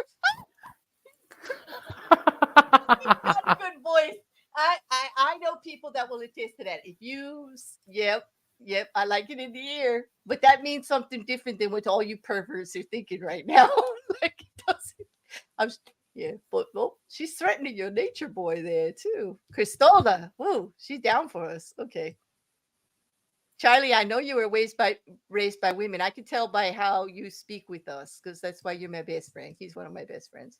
He's got a good voice. I know people that will attest to that. If you, yep, I like it in the ear, but that means something different than what all you perverts are thinking right now. Like it doesn't. I'm yeah, but well, she's threatening your nature boy there too. Cristola, whoa, she's down for us. Okay, Charlie, I know you were raised by women. I can tell by how you speak with us because that's why you're my best friend. He's one of my best friends.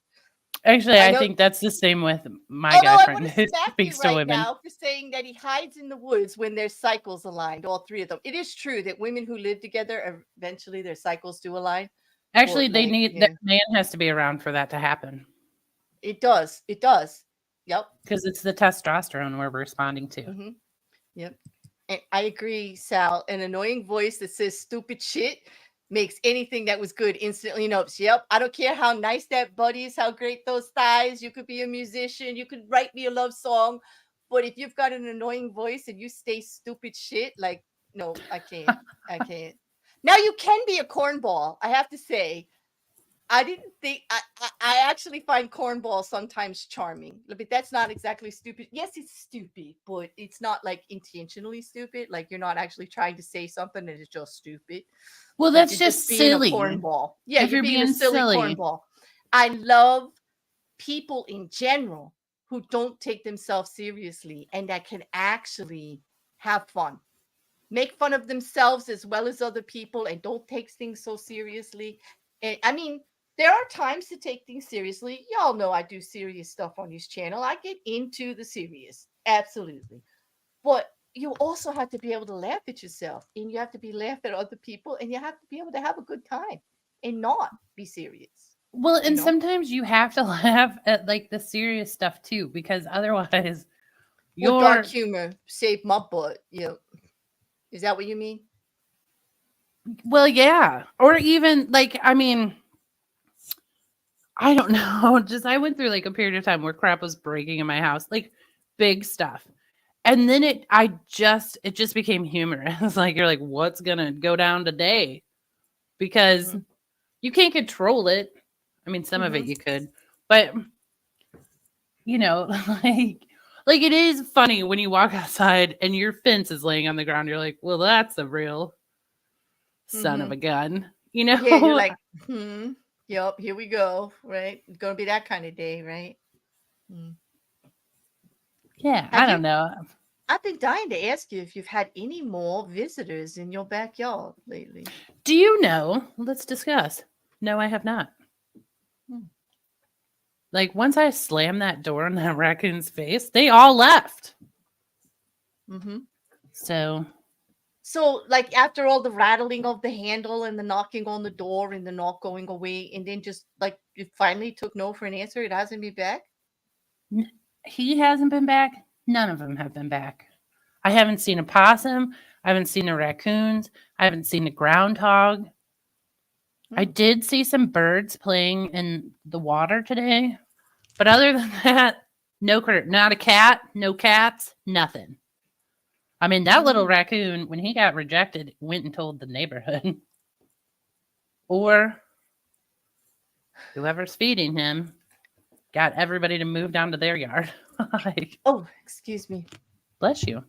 Actually, I I know. think that's the same with my Although guy I want friend to who smack you speaks to right women. now for saying that he hides in the woods when their cycles aligned, all three of them. It is true that women who live together, eventually their cycles do align. Actually, But they like, need that yeah, man has to be around for that to happen it does. It does. Yep. because it's the testosterone we're responding to. hmm Yep. And I agree, Sal. An annoying voice that says stupid shit makes anything that was good instantly notice. Yep. I don't care how nice that butt is, how great those thighs. You could be a musician. You could write me a love song. But if you've got an annoying voice and you say stupid shit, like, no, I can't. I can't. Now you can be a cornball. I have to say, I didn't think I actually find cornball sometimes charming, but that's not exactly stupid. Yes, it's stupid, but it's not like intentionally stupid. Like you're not actually trying to say something that is just stupid. Well, Like that's you're just just being a silly. cornball. Yeah, If you're you're being a being silly silly, cornball. I love people in general who don't take themselves seriously and that can actually have fun, make fun of themselves as well as other people, and don't take things so seriously. And I mean, there are times to take things seriously. Y'all know I do serious stuff on this channel. I get into the serious, absolutely. But you also have to be able to laugh at yourself, and you have to be laugh at other people, and you have to be able to have a good time and not be serious. well, You and know, sometimes you have to laugh at like the serious stuff too, because otherwise, well, dark you're humor saved my butt. Is that what you mean? well, yeah, or even like I mean, I don't know. Just I went through like a period of time where crap was breaking in my house, like big stuff. And then it just became humorous. Like you're like, what's gonna go down today? Because Mm-hmm. you can't control it. I mean, some of it Mm-hmm. you could, but you know, like it is funny when you walk outside and your fence is laying on the ground. You're like, well, that's a real. son of Mm-hmm. a gun. Yeah, you're like, yep, here we go, right? It's gonna be that kind of day, right? Mm. Yeah, I Have don't you? know. I've been dying to ask you if you've had any more visitors in your backyard lately. Do you know? Let's discuss. No, I have not. Hmm. Like once I slammed that door in that raccoon's face, they all left. Mm-hmm. So So, like, after all the rattling of the handle and the knocking on the door and the knock going away, and then just like you finally took no for an answer, it hasn't been back. he hasn't been back. None of them have been back. I haven't seen a possum. I haven't seen the raccoons. I haven't seen a groundhog. I Hmm. did see some birds playing in the water today, but other than that, no critter, not a cat, no cats, nothing. I mean, that little Mm. raccoon, when he got rejected, went and told the neighborhood or whoever's feeding him got everybody to move down to their yard. Like, Oh, excuse me. bless you.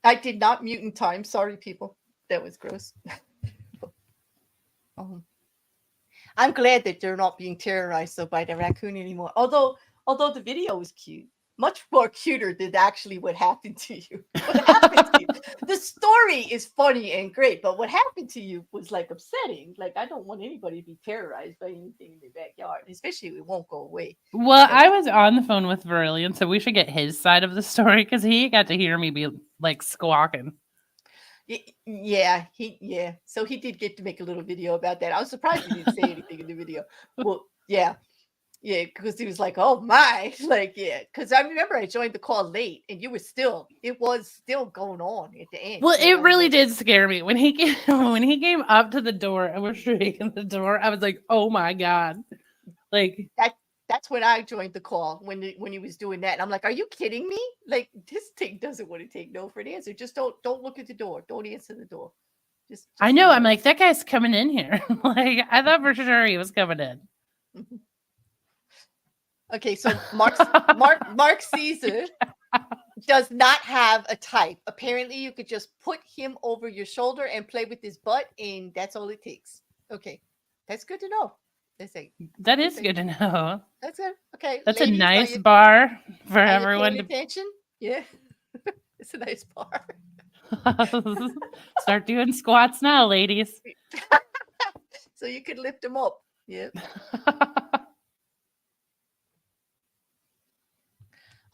I did not mute in time. Sorry, people. That was gross. Um, I'm glad that they're not being terrorized though by the raccoon anymore. Although the video was cute, much more cuter than actually what happened to you. What happened to you? The story is funny and great, but what happened to you was like upsetting. Like I don't want anybody to be terrorized by anything in their backyard, especially if it won't go away. Well, Like I I was on the phone with Verilion, so we should get his side of the story because he got to hear me be like squawking. yeah. So he did get to make a little video about that. I was surprised he didn't say anything in the video. Well, yeah. Yeah, because he was like, "Oh my!" Like, yeah, because I remember I joined the call late, and it was still going on at the end. Well, So it I was really like, did scare me when he came when he came up to the door and was shaking the door. I was like, "Oh my god!" Like, that. That's when I joined the call when he was doing that, and I'm like, "Are you kidding me? Like, this thing doesn't want to take no for an answer. Just don't look at the door. Don't answer the door. I Just know. leave I'm it." like, that guy's coming in here. Like, I thought for sure he was coming in. Okay, so Mark Caesar does not have a type. Apparently, you could just put him over your shoulder and play with his butt, and that's all it takes. Okay, that's good to know. That's it. That That's is it. good to know. That's it. Okay, That's a ladies, nice bar for are you paying everyone attention? Yeah, it's a nice bar. to start doing squats now, ladies. So you could lift him up. Yeah.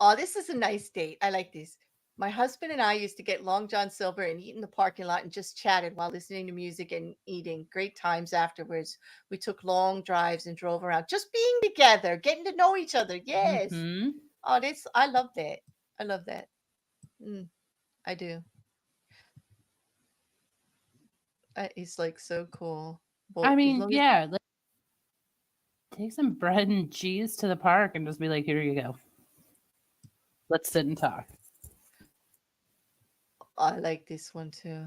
Oh, this is a nice date. I like this. My husband and I used to get Long John Silver and eat in the parking lot and just chatted while listening to music and eating. Great times afterwards. We took long drives and drove around, just being together, getting to know each other. Yes. Hmm. Oh, this I love that. I love that. Mm, I do. It's like so cool. I Well, as mean, long as yeah, like, take some bread and cheese to the park and just be like, here you go. Let's sit and talk. I like this one too.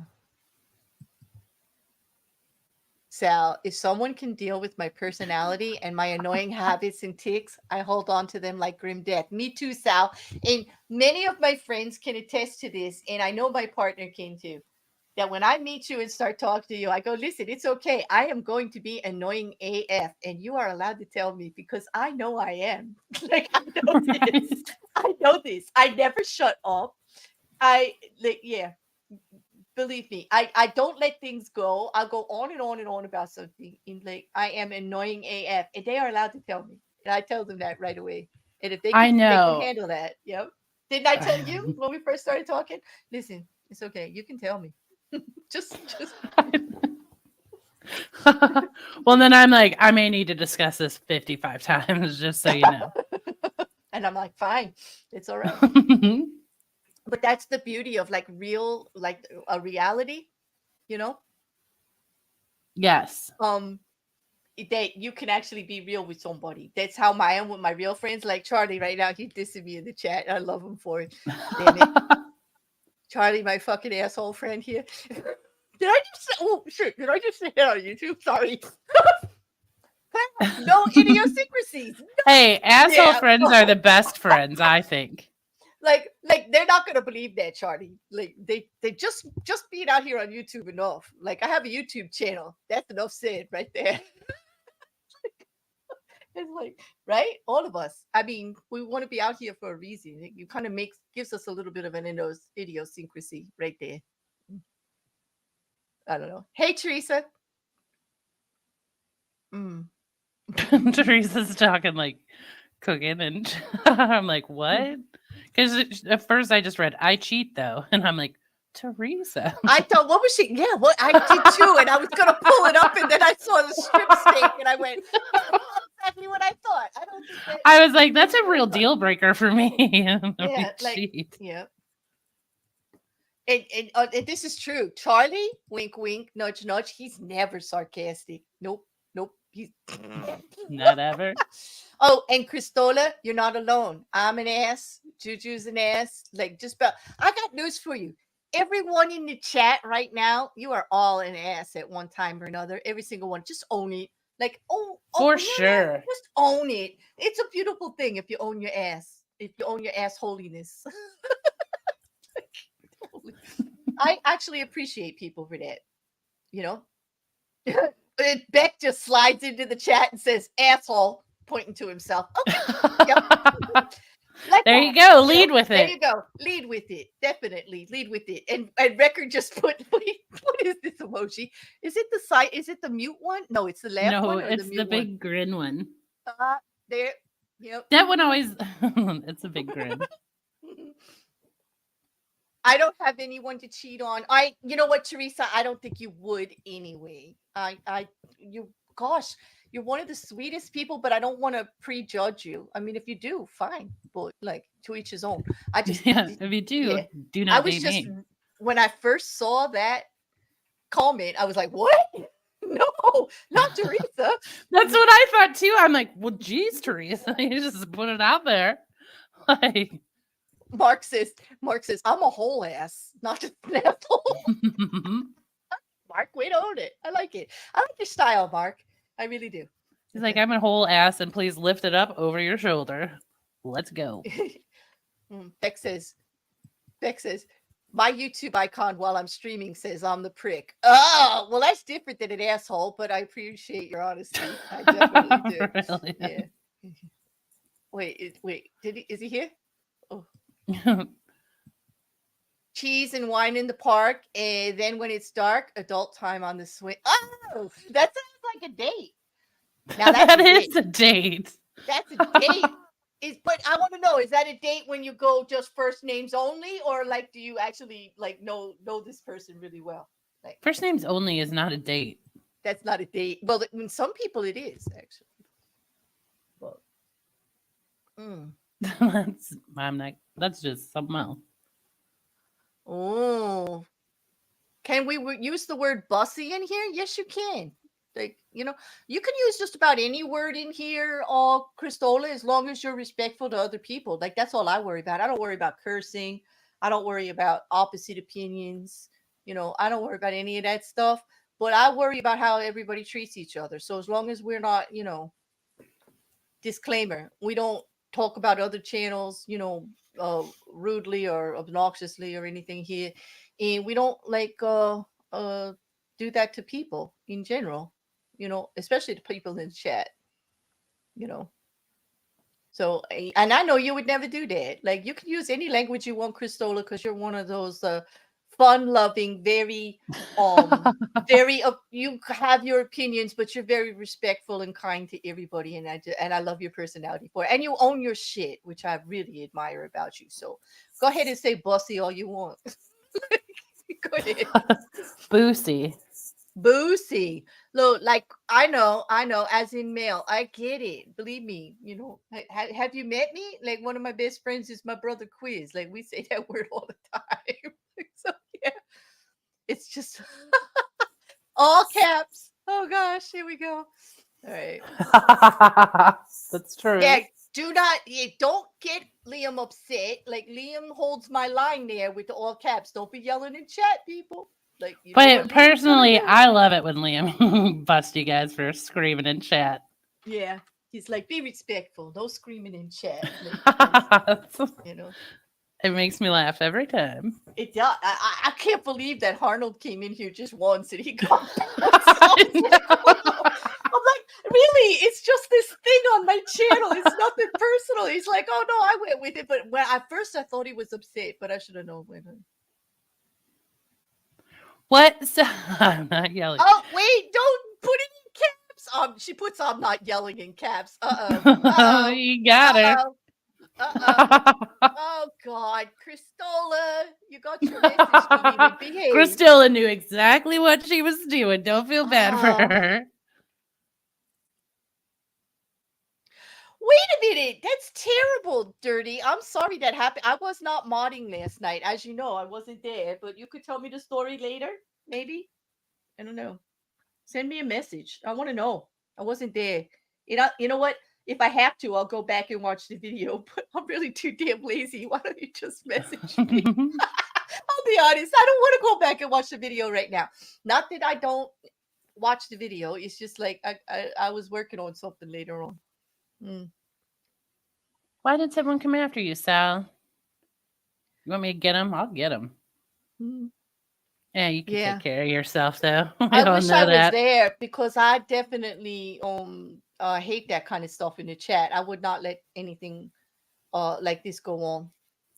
Sal, if someone can deal with my personality and my annoying habits and tics, I hold on to them like grim death. Me too, Sal. And many of my friends can attest to this, and I know my partner can too. That when I meet you and start talking to you, I go, listen, it's okay. I am going to be annoying AF, and you are allowed to tell me because I know I am. Like, I know this. Right. I know this. I never shut up. Yeah, believe me, I don't let things go. I'll go on and on and on about something. In like I am annoying AF, and they are allowed to tell me, and I tell them that right away. And if I they can know. handle that, yep. Didn't I tell you when we first started talking? Listen, it's okay. You can tell me. Just. Well, then I'm like, I may need to discuss this 55 times just so you know. And I'm like, fine, it's all right. But that's the beauty of like real, like a reality, you know. Yes. Um, that you can actually be real with somebody. That's how I am with my real friends. Like Charlie right now, he's dissing me in the chat. I love him for it. Damn it. Charlie, my fucking asshole friend here. Did I just say, oh shit, did I just say that on YouTube? Sorry. No idiosyncrasies. Hey, asshole Yeah. friends are the best friends, I think. like they're not gonna believe that, Charlie. Like they just being out here on YouTube enough. Like I have a YouTube channel. That's enough said right there. It's like, right? All of us. I mean, we want to be out here for a reason. You kind of makes gives us a little bit of an idiosyncrasy right there. I don't know. Hey, Teresa. Mm. Teresa's talking like cooking, and I'm like, what? Because at first I just read, I cheat though. And I'm like, Teresa. I thought, what was she? Yeah, what I did too. And I was going to pull it up, and then I saw the strip steak, and I went, that's exactly what I thought. I don't think that. I was like, that's a real deal breaker for me. Yeah, like, yeah. And this is true. Charlie, wink, wink, nudge, nudge. He's never sarcastic. Nope, nope. He's not ever. Oh, and Cristola, you're not alone. I'm an ass. Juju's an ass. Like, just about. I got news for you. Everyone in the chat right now, you are all an ass at one time or another. Every single one. Just own it. Like, for sure. Just own it. It's a beautiful thing if you own your ass. If you own your ass holiness. I actually appreciate people for that. You know? Beck just slides into the chat and says, asshole, pointing to himself. Okay. Yep. Like there you go. Lead with it. There you go. Lead with it. Definitely lead with it. And Record just put, what is this emoji? Is it the site? Is it the mute one? No, it's the left one. No, it's the big one? Grin one. There. Yep. That one always, it's a big grin. I don't have anyone to cheat on. You know what, Teresa? I don't think you would anyway. Gosh, you're one of the sweetest people, but I don't want to prejudge you. I mean, if you do, fine, but like to each his own. I just, if you do, do not. I was just me. When I first saw that comment, I was like, what? No, not Teresa. That's what I thought too. I'm like, well, geez, Teresa, you just put it out there, like. Mark says, I'm a whole ass, not just an asshole. Mark, way to own it. I like it. I like your style, Mark. I really do. He's like, I'm a whole ass, and please lift it up over your shoulder. Let's go. Beck says, my YouTube icon while I'm streaming says I'm the prick. Oh, well, that's different than an asshole, but I appreciate your honesty. I definitely do. Really? Yeah. Wait. Is he here? Oh. Cheese and wine in the park, and then when it's dark, adult time on the swing. Oh, that sounds like a date. Now that is a date. That's a date. But I want to know, is that a date when you go just first names only, or like do you actually like know this person really well? Like first names only is not a date. That's not a date. Well, in some people it is actually. Well, that's just something else. Oh, can we use the word bussy in here? Yes, you can. Like, you can use just about any word in here, Cristola, as long as you're respectful to other people. Like, that's all I worry about. I don't worry about cursing. I don't worry about opposite opinions. I don't worry about any of that stuff. But I worry about how everybody treats each other. So as long as we're not, disclaimer, we don't talk about other channels, rudely or obnoxiously or anything here, and we don't do that to people in general, especially to people in chat, so, and I know you would never do that. Like, you can use any language you want, Cristola, because you're one of those fun-loving, very you have your opinions, but you're very respectful and kind to everybody, and I love your personality for it. And you own your shit, which I really admire about you. So go ahead and say bussy all you want. Go ahead. Boosie. Look, like I know, as in male, I get it. Believe me, have you met me? Like, one of my best friends is my brother Quiz. Like, we say that word all the time. So yeah, it's just all caps. Oh gosh, here we go. All right. That's true. Yeah, don't get Liam upset. Like, Liam holds my line there with the all caps. Don't be yelling in chat, people. Like, but personally, I love it when Liam busts you guys for screaming in chat. Yeah, he's like, be respectful. No screaming in chat. It makes me laugh every time. It does. I can't believe that Arnold came in here just once and he got that song. I It's like, wow. I'm like, really? It's just this thing on my channel. It's nothing personal. He's like, oh no, I went with it. But when at first I thought he was upset, but I should have known better. What? So, I'm not yelling. Oh wait, don't put it in caps. She puts I'm not yelling in caps. Uh-oh. You got her. Uh-oh. Uh-oh. Oh God, Christola, you got your message, sweetie. Behave. Christilla knew exactly what she was doing. Don't feel bad for her. Wait a minute, that's terrible, Dirty. I'm sorry that happened. I was not modding last night. As you know, I wasn't there, but you could tell me the story later, maybe? I don't know. Send me a message. I want to know. I wasn't there. You know what? If I have to, I'll go back and watch the video, but I'm really too damn lazy. Why don't you just message me? I'll be honest. I don't want to go back and watch the video right now. Not that I don't watch the video. It's just like I was working on something later on. Why did someone come after you, Sal? You want me to get him? I'll get him. Yeah, you can take care of yourself, though. I wish I was there because I definitely hate that kind of stuff in the chat. I would not let anything like this go on,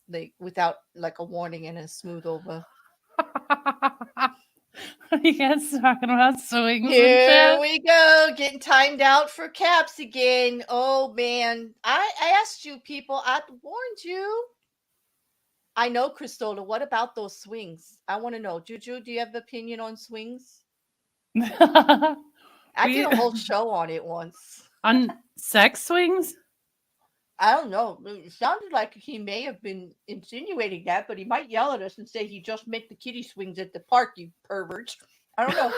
like without like a warning and a smooth over. Are you guys talking about swings? Here we go, getting timed out for caps again. Oh man, I asked you people. I warned you. I know, Christola. What about those swings? I want to know. JuJu, do you have an opinion on swings? I did a whole show on it once. On sex swings? I don't know. It sounded like he may have been insinuating that, but he might yell at us and say he just meant the kiddie swings at the park, you pervert. I don't know.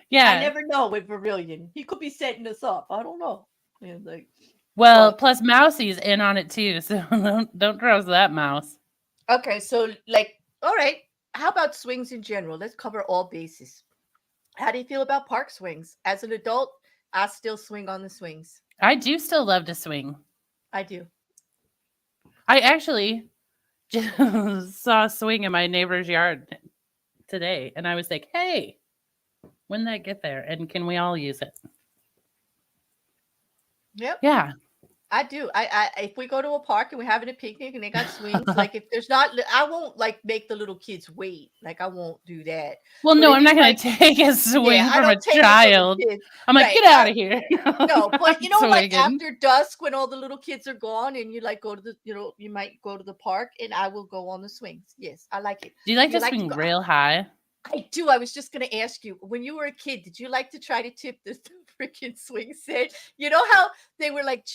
Yeah. I never know with Vermilion. He could be setting us up. I don't know. And like, well, plus Mousie's in on it too, so don't trust that mouse. Okay, so like, all right. How about swings in general? Let's cover all bases. How do you feel about park swings? As an adult, I still swing on the swings. I do still love to swing. I do. I actually just saw a swing in my neighbor's yard today, and I was like, hey, when did that get there? And can we all use it? Yep. Yeah. I do. I if we go to a park and we're having a picnic and they got swings, like if there's not, I won't like make the little kids wait. Like I won't do that. Well, no, I'm not going to take a swing from a child. I'm like, get out of here. No, but you know, like after dusk when all the little kids are gone and you like go to the, you might go to the park and I will go on the swings. Yes, I like it. Do you like to swing real high? I do. I was just going to ask you, when you were a kid, did you like to try to tip the freaking swing set? You know how they were like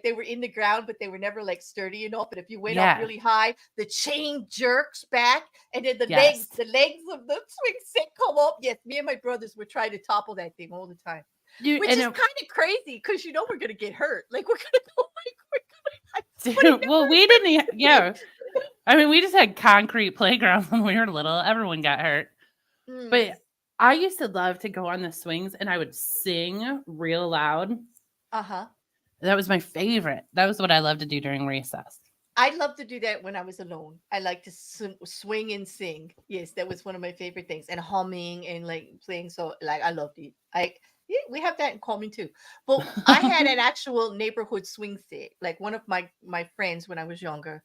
they were in the ground, but they were never like sturdy enough. But if you went up really high, the chain jerks back, and then the legs of the swing set come up. Yes, me and my brothers were trying to topple that thing all the time, dude, which is kind of crazy because we're gonna get hurt. Like we're gonna go well, we didn't. Yeah, I mean, we just had concrete playgrounds when we were little. Everyone got hurt. But I used to love to go on the swings and I would sing real loud. That was my favorite. That was what I loved to do during recess. I loved to do that when I was alone. I like to swing and sing. Yes, that was one of my favorite things. And humming and like playing. So like I loved it. We have that in common too. But I had an actual neighborhood swing set. Like one of my friends when I was younger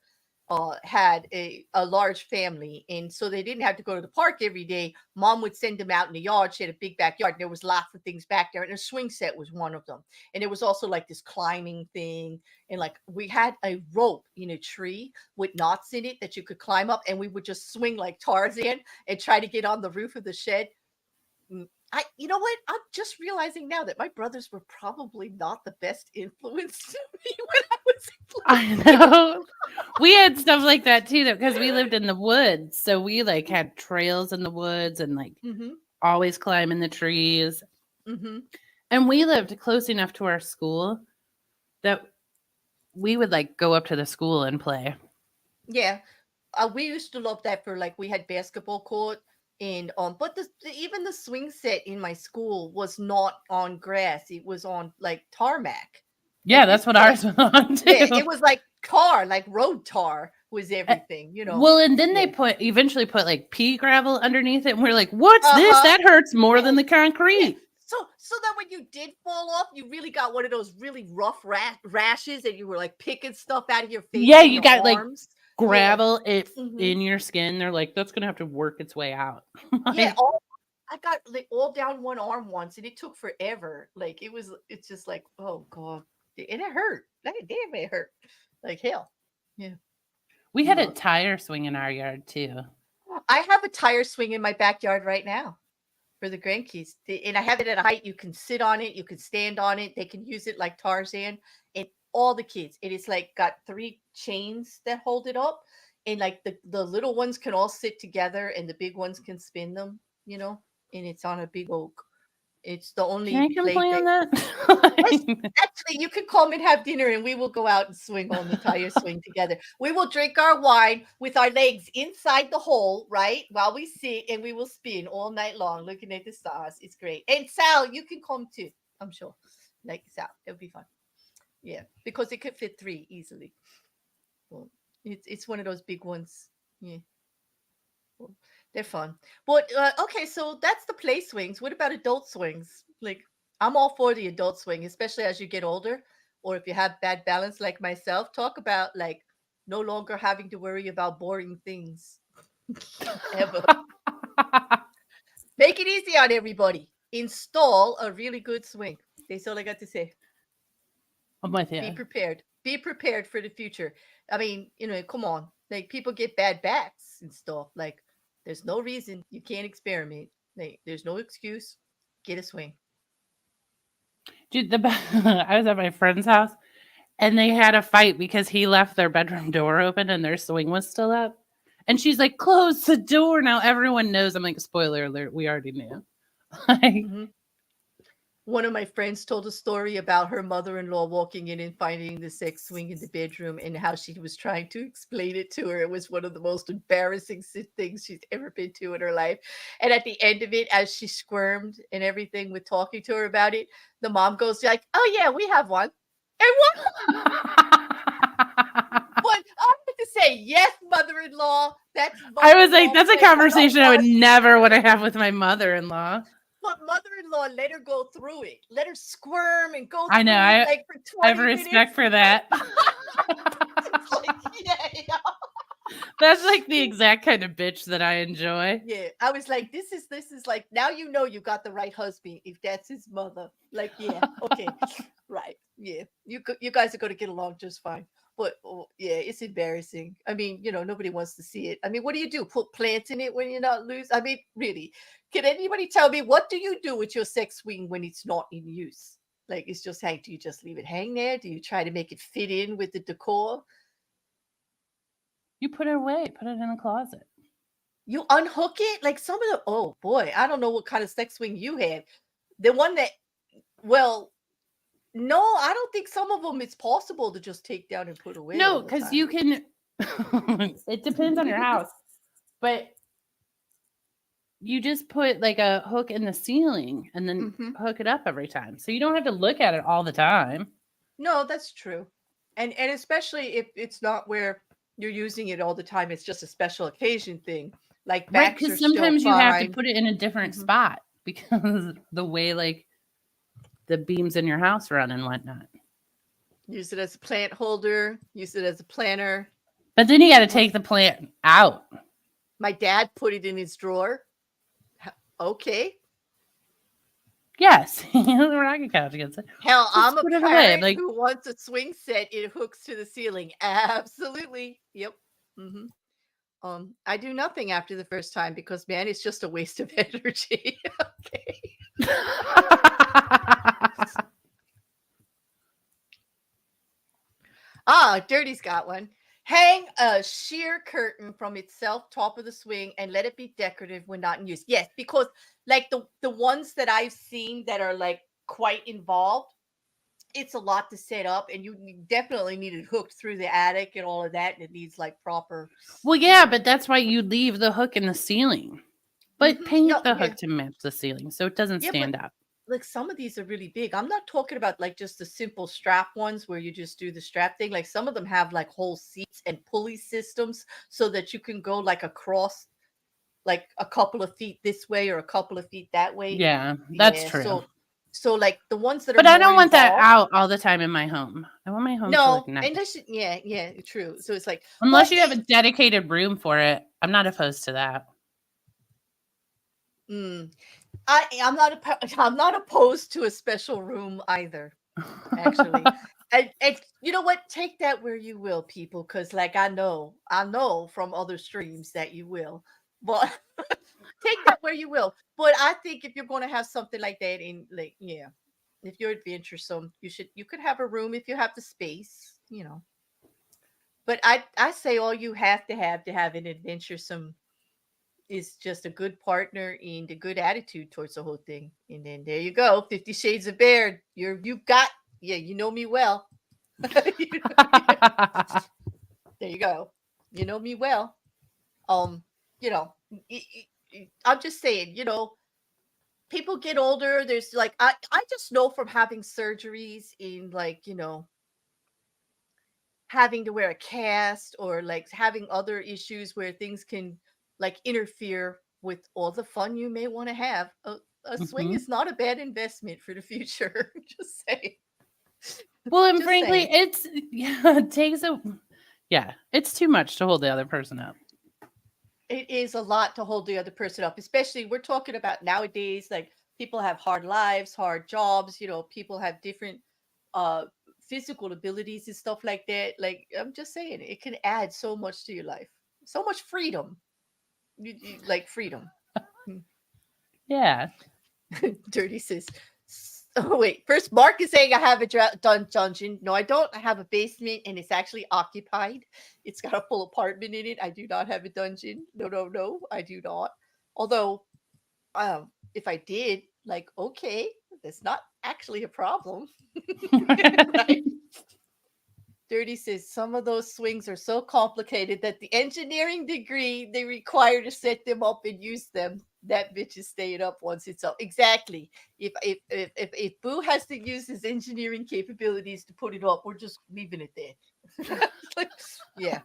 had a large family, and so they didn't have to go to the park every day. Mom would send them out in the yard. She had a big backyard. There was lots of things back there, and a swing set was one of them. And it was also like this climbing thing, and like we had a rope in a tree with knots in it that you could climb up, and we would just swing like Tarzan and try to get on the roof of the shed. You know what? I'm just realizing now that my brothers were probably not the best influence to me when I was I know. We had stuff like that too, though, because we lived in the woods. So we like had trails in the woods and like always climbing the trees. And we lived close enough to our school that we would like go up to the school and play. Yeah. We used to love that for like we had basketball court. And but even the swing set in my school was not on grass. It was on like tarmac. Yeah, that's what ours was on too. Yeah, it was like tar, like road tar was Uh, everything, you know. Well, and then they Yeah. eventually put like pea gravel underneath it, and we're like, "What's this? Uh-huh. That hurts more than Yes. the Yeah. concrete." So that when you did fall off, you really got one of those really rough rashes, and you were like picking stuff out of your face Yeah, and you your got like arms. Yeah. gravel Hmm. in your skin. They're like, "That's gonna have to work its way out." Yeah. Like, I got like all down one arm once, and it took forever. Like it's just like, oh god, and it hurt. That damn, it hurt like hell. Yeah. we had a Yuck. tire swing in our yard too. I have a tire swing in my backyard right now for the grandkids, and I have it at a height you can sit on it, you can stand on it. They can use it like Tarzan, and all the kids. It is like got three chains that hold it up, and like the little ones can all sit together, and the big ones can spin them. You know, and it's on a big oak. It's the Can I only come place play that. on that? Yes, actually, you can come and have dinner, and we will go out and swing on the tire swing together. We will drink our wine with our legs inside the hole, right, while we sit, and we will spin all night long, looking at the stars. It's great. And Sal, you can come too. I'm sure. Like Sal, it'll be fun. Yeah, because it could fit three easily. Well, it's one of those big ones. Yeah, well, they're fun. But okay, so that's the play swings. What about adult swings? Like, I'm all for the adult swing, especially as you get older, or if you have bad balance like myself. Talk about like no longer having to worry about boring things ever. Make it easy on everybody. Install a really good swing. That's all I got to say. I'm with Be you. prepared. Be prepared for the future. I mean, come on. Like people get bad backs and stuff. Like there's no reason you can't experiment. Like there's no excuse. Get a swing. Dude, I was at my friend's house and they had a fight because he left their bedroom door open and their swing was still up. And she's like, "Close the door." Now everyone knows. I'm like, "Spoiler alert, we already knew." Like, Hmm. One of my friends told a story about her mother-in-law walking in and finding the sex swing in the bedroom and how she was trying to explain it to her. It was one of the most embarrassing things she's ever been to in her life. And at the end of it, as she squirmed and everything with talking to her about it, the mom goes like, "Oh yeah, we have one." And what I have to say, yes, mother-in-law, that's I was like, mother-in-law that's a playing her conversation I would part. never want to have with my mother-in-law. But mother-in-law let her go through it. Let her squirm and go I know. through it I like for I have 20 respect minutes. for that. It's like, yeah. That's like the exact kind of bitch that I enjoy. Yeah. I was like, this is like now you got the right husband if that's his mother. Like, yeah, okay. Right. Yeah. You guys are gonna get along just fine. But oh, yeah, it's embarrassing. I mean, nobody wants to see it. I mean, what do you do? Put plants in it when you're not loose? I mean, really. Can anybody tell me what do you do with your sex swing when it's not in use? Like it's just hang. Do you just leave it hang there? Do you try to make it fit in with the decor? You put it away, put it in a closet. You unhook it? Like some of the oh boy, I don't know what kind of sex swing you have. The one that well, no, I don't think some of them it's possible to just take down and put away No, all the because time. you can. It depends on your house, but you just put like a hook in the ceiling and then Hmm. hook it up every time, so you don't have to look at it all the time. No, that's true. And especially if it's not where you're using it all the time, it's just a special occasion thing. Like Right, backs because are still sometimes you have to fine. put it in a different Hmm. spot because the way like the beams in your house run and whatnot. Use it as a plant holder, use it as a planter. But then you got to My, take the plant out. my dad put it in his drawer. Okay. Yes, we're not gonna count against it. Hell, I'm Just a put it away. I'm parent like, who wants a swing set. It hooks to the ceiling. Absolutely. Yep. Hmm. I do nothing after the first time because man, it's just a waste of energy. Okay. Ah, Dirty's got one. Hang a sheer curtain from itself top of the swing and let it be decorative when not in use. Yes, because like the ones that I've seen that are like quite involved, it's a lot to set up, and you definitely need it hooked through the attic and all of that, and it needs like proper, well, you yeah, know. but that's why you leave the hook in the ceiling. But No, paint the yeah, hook to match the ceiling so it doesn't yeah, but stand out. like some of these are really big. I'm not talking about like just the simple strap ones where you just do the strap thing. Like some of them have like whole seats and pulley systems so that you can go like across like a couple of feet this way or a couple of feet that way. Yeah, that's Yeah. true. So like the ones that are But I more don't want that involved. out all the time in my home. I want my home to look No, nice. unless yeah, true. So it's like, but Unless you have a dedicated room for it, I'm not opposed to that. mm, I'm not opposed to a special room either. Actually, and you know what? Take that where you will, people, because like I know from other streams that you will, but take that where you will. But I think if you're going to have something like that in like yeah, if you're adventuresome, you could have a room if you have the space, you know. But I say all you have to have an adventuresome is just a good partner and a good attitude towards the whole thing. And then there you go, 50 Shades of Bear. You got yeah, you know me well. There you go. You know me well. Um, you know, I'm just saying, you know, people get older. There's like I just know from having surgeries in like, you know, having to wear a cast or like having other issues where things can like interfere with all the fun you may want to have. A swing Mhm. is not a bad investment for the future. Just saying. Well, and Just frankly, saying. it's yeah, it takes a yeah, it's too much to hold the other person up. It is a lot to hold the other person up, especially we're talking about nowadays, like people have hard lives, hard jobs, you know, people have different uh physical abilities and stuff like that. Like I'm just saying, it can add so much to your life. So much freedom. Like freedom. Yeah. Dirty says, oh wait, first Mark is saying I have a dungeon. No, I don't. I have a basement and it's actually occupied. It's got a full apartment in it. I do not have a dungeon. No, no, no, I do not. Although, if I did, like, okay, that's not actually a problem. Right? Dirty says some of those swings are so complicated that the engineering degree they require to set them up and use them, that bitch is staying up once it's up. Exactly. If Boo has to use his engineering capabilities to put it up, we're just leaving it there. Yeah.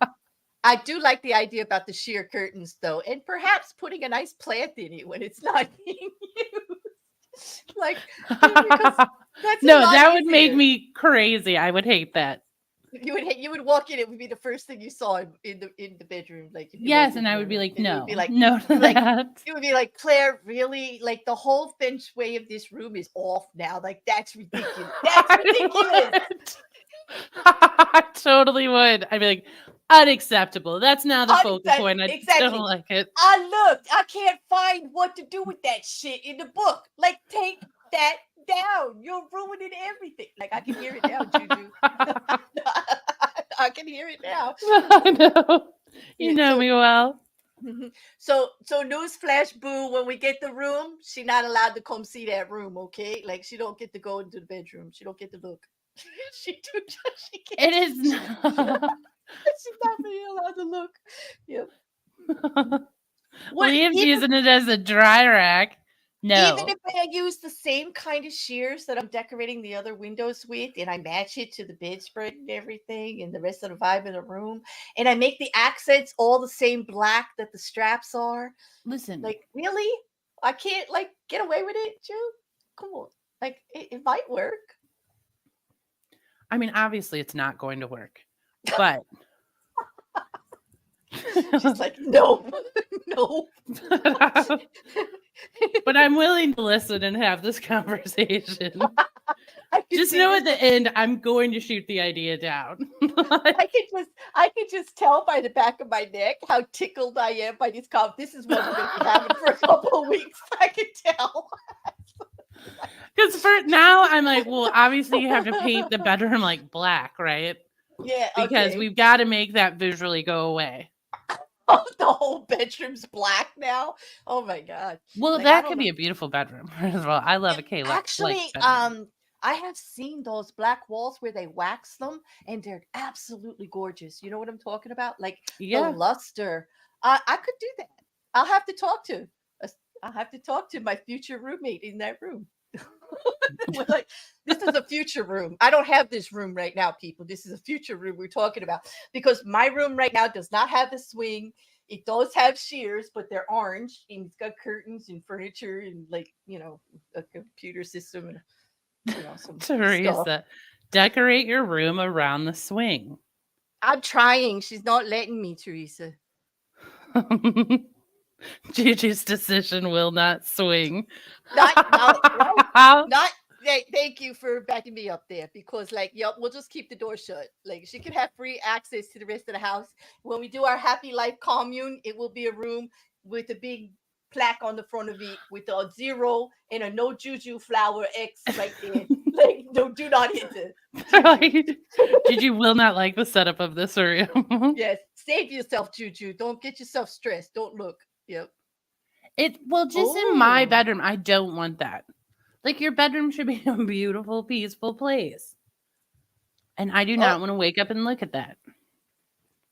I do like the idea about the sheer curtains though, and perhaps putting a nice plant in it when it's not being used. Like because that's a No, lot that would make easier. me crazy. I would hate that. You would walk in, it would be the first thing you saw in the bedroom, like if you Yes, wasn't and I would here, be like, and you would be no, like no you'd to be like that. you would be like, Claire, really? Like the whole feng shui of this room is off now. Like that's ridiculous. That's I ridiculous. would. I totally would. I'd be like, unacceptable. That's now the focal point. I don't Exactly. like it. I looked. I can't find what to do with that shit in the book. Like take that down. You're ruining everything. Like I can hear it now, Juju. I can hear it now. I know. You Yeah, know so me well. so newsflash, Boo, when we get the room, she not allowed to come see that room, okay? Like she don't get to go into the bedroom. She don't get to look. she do she It can't is not. she's not really allowed to look. Yep. What Liam's using it as a dry rack. even No. if I use the same kind of shears that I'm decorating the other windows with, and I match it to the bedspread and everything, and the rest of the vibe of the room, and I make the accents all the same black that the straps are, Listen, like really, I can't like get away with it, Jew. Come on, like it might work. I mean, obviously it's not going to work, but She's like, no, no. but I'm willing to listen and have this conversation. I can Just see know this. at the end, I'm going to shoot the idea down. I can just tell by the back of my neck how tickled I am by this comp. This is what we're gonna be having for a couple of weeks. I can tell. Because for now, I'm like, well, obviously you have to paint the bedroom like black, right? Yeah, Because okay. we've got to make that visually go away. Oh, the whole bedroom's black now. Oh my god. Well, Like I that don't could know. be a beautiful bedroom as well. I love a K like Actually, bedroom. I have seen those black walls where they wax them, and they're absolutely gorgeous. You know what I'm talking about? Like the Yeah. luster. I could do that. I'll have to talk to. I'll have to talk to my future roommate in that room. We're like, this is a future room. I don't have this room right now, people. This is a future room we're talking about because my room right now does not have a swing. It does have shears, but they're orange and it's got curtains and furniture and like, a computer system and some stuff. Teresa, decorate your room around the swing. I'm trying. She's not letting me, Teresa. Gigi's decision will not swing. Not right. Not thank you for backing me up there because like yep, we'll just keep the door shut. Like she can have free access to the rest of the house. When we do our happy life commune, it will be a room with a big plaque on the front of it with a zero and a no juju flower X right there. Like no, do not enter. Juju. Like, Gigi will not like the setup of this room. Yes. Save yourself, Juju. Don't get yourself stressed. Don't look. Yep. Just in my bedroom, I don't want that. Like your bedroom should be a beautiful, peaceful place. And I do not want to wake up and look at that.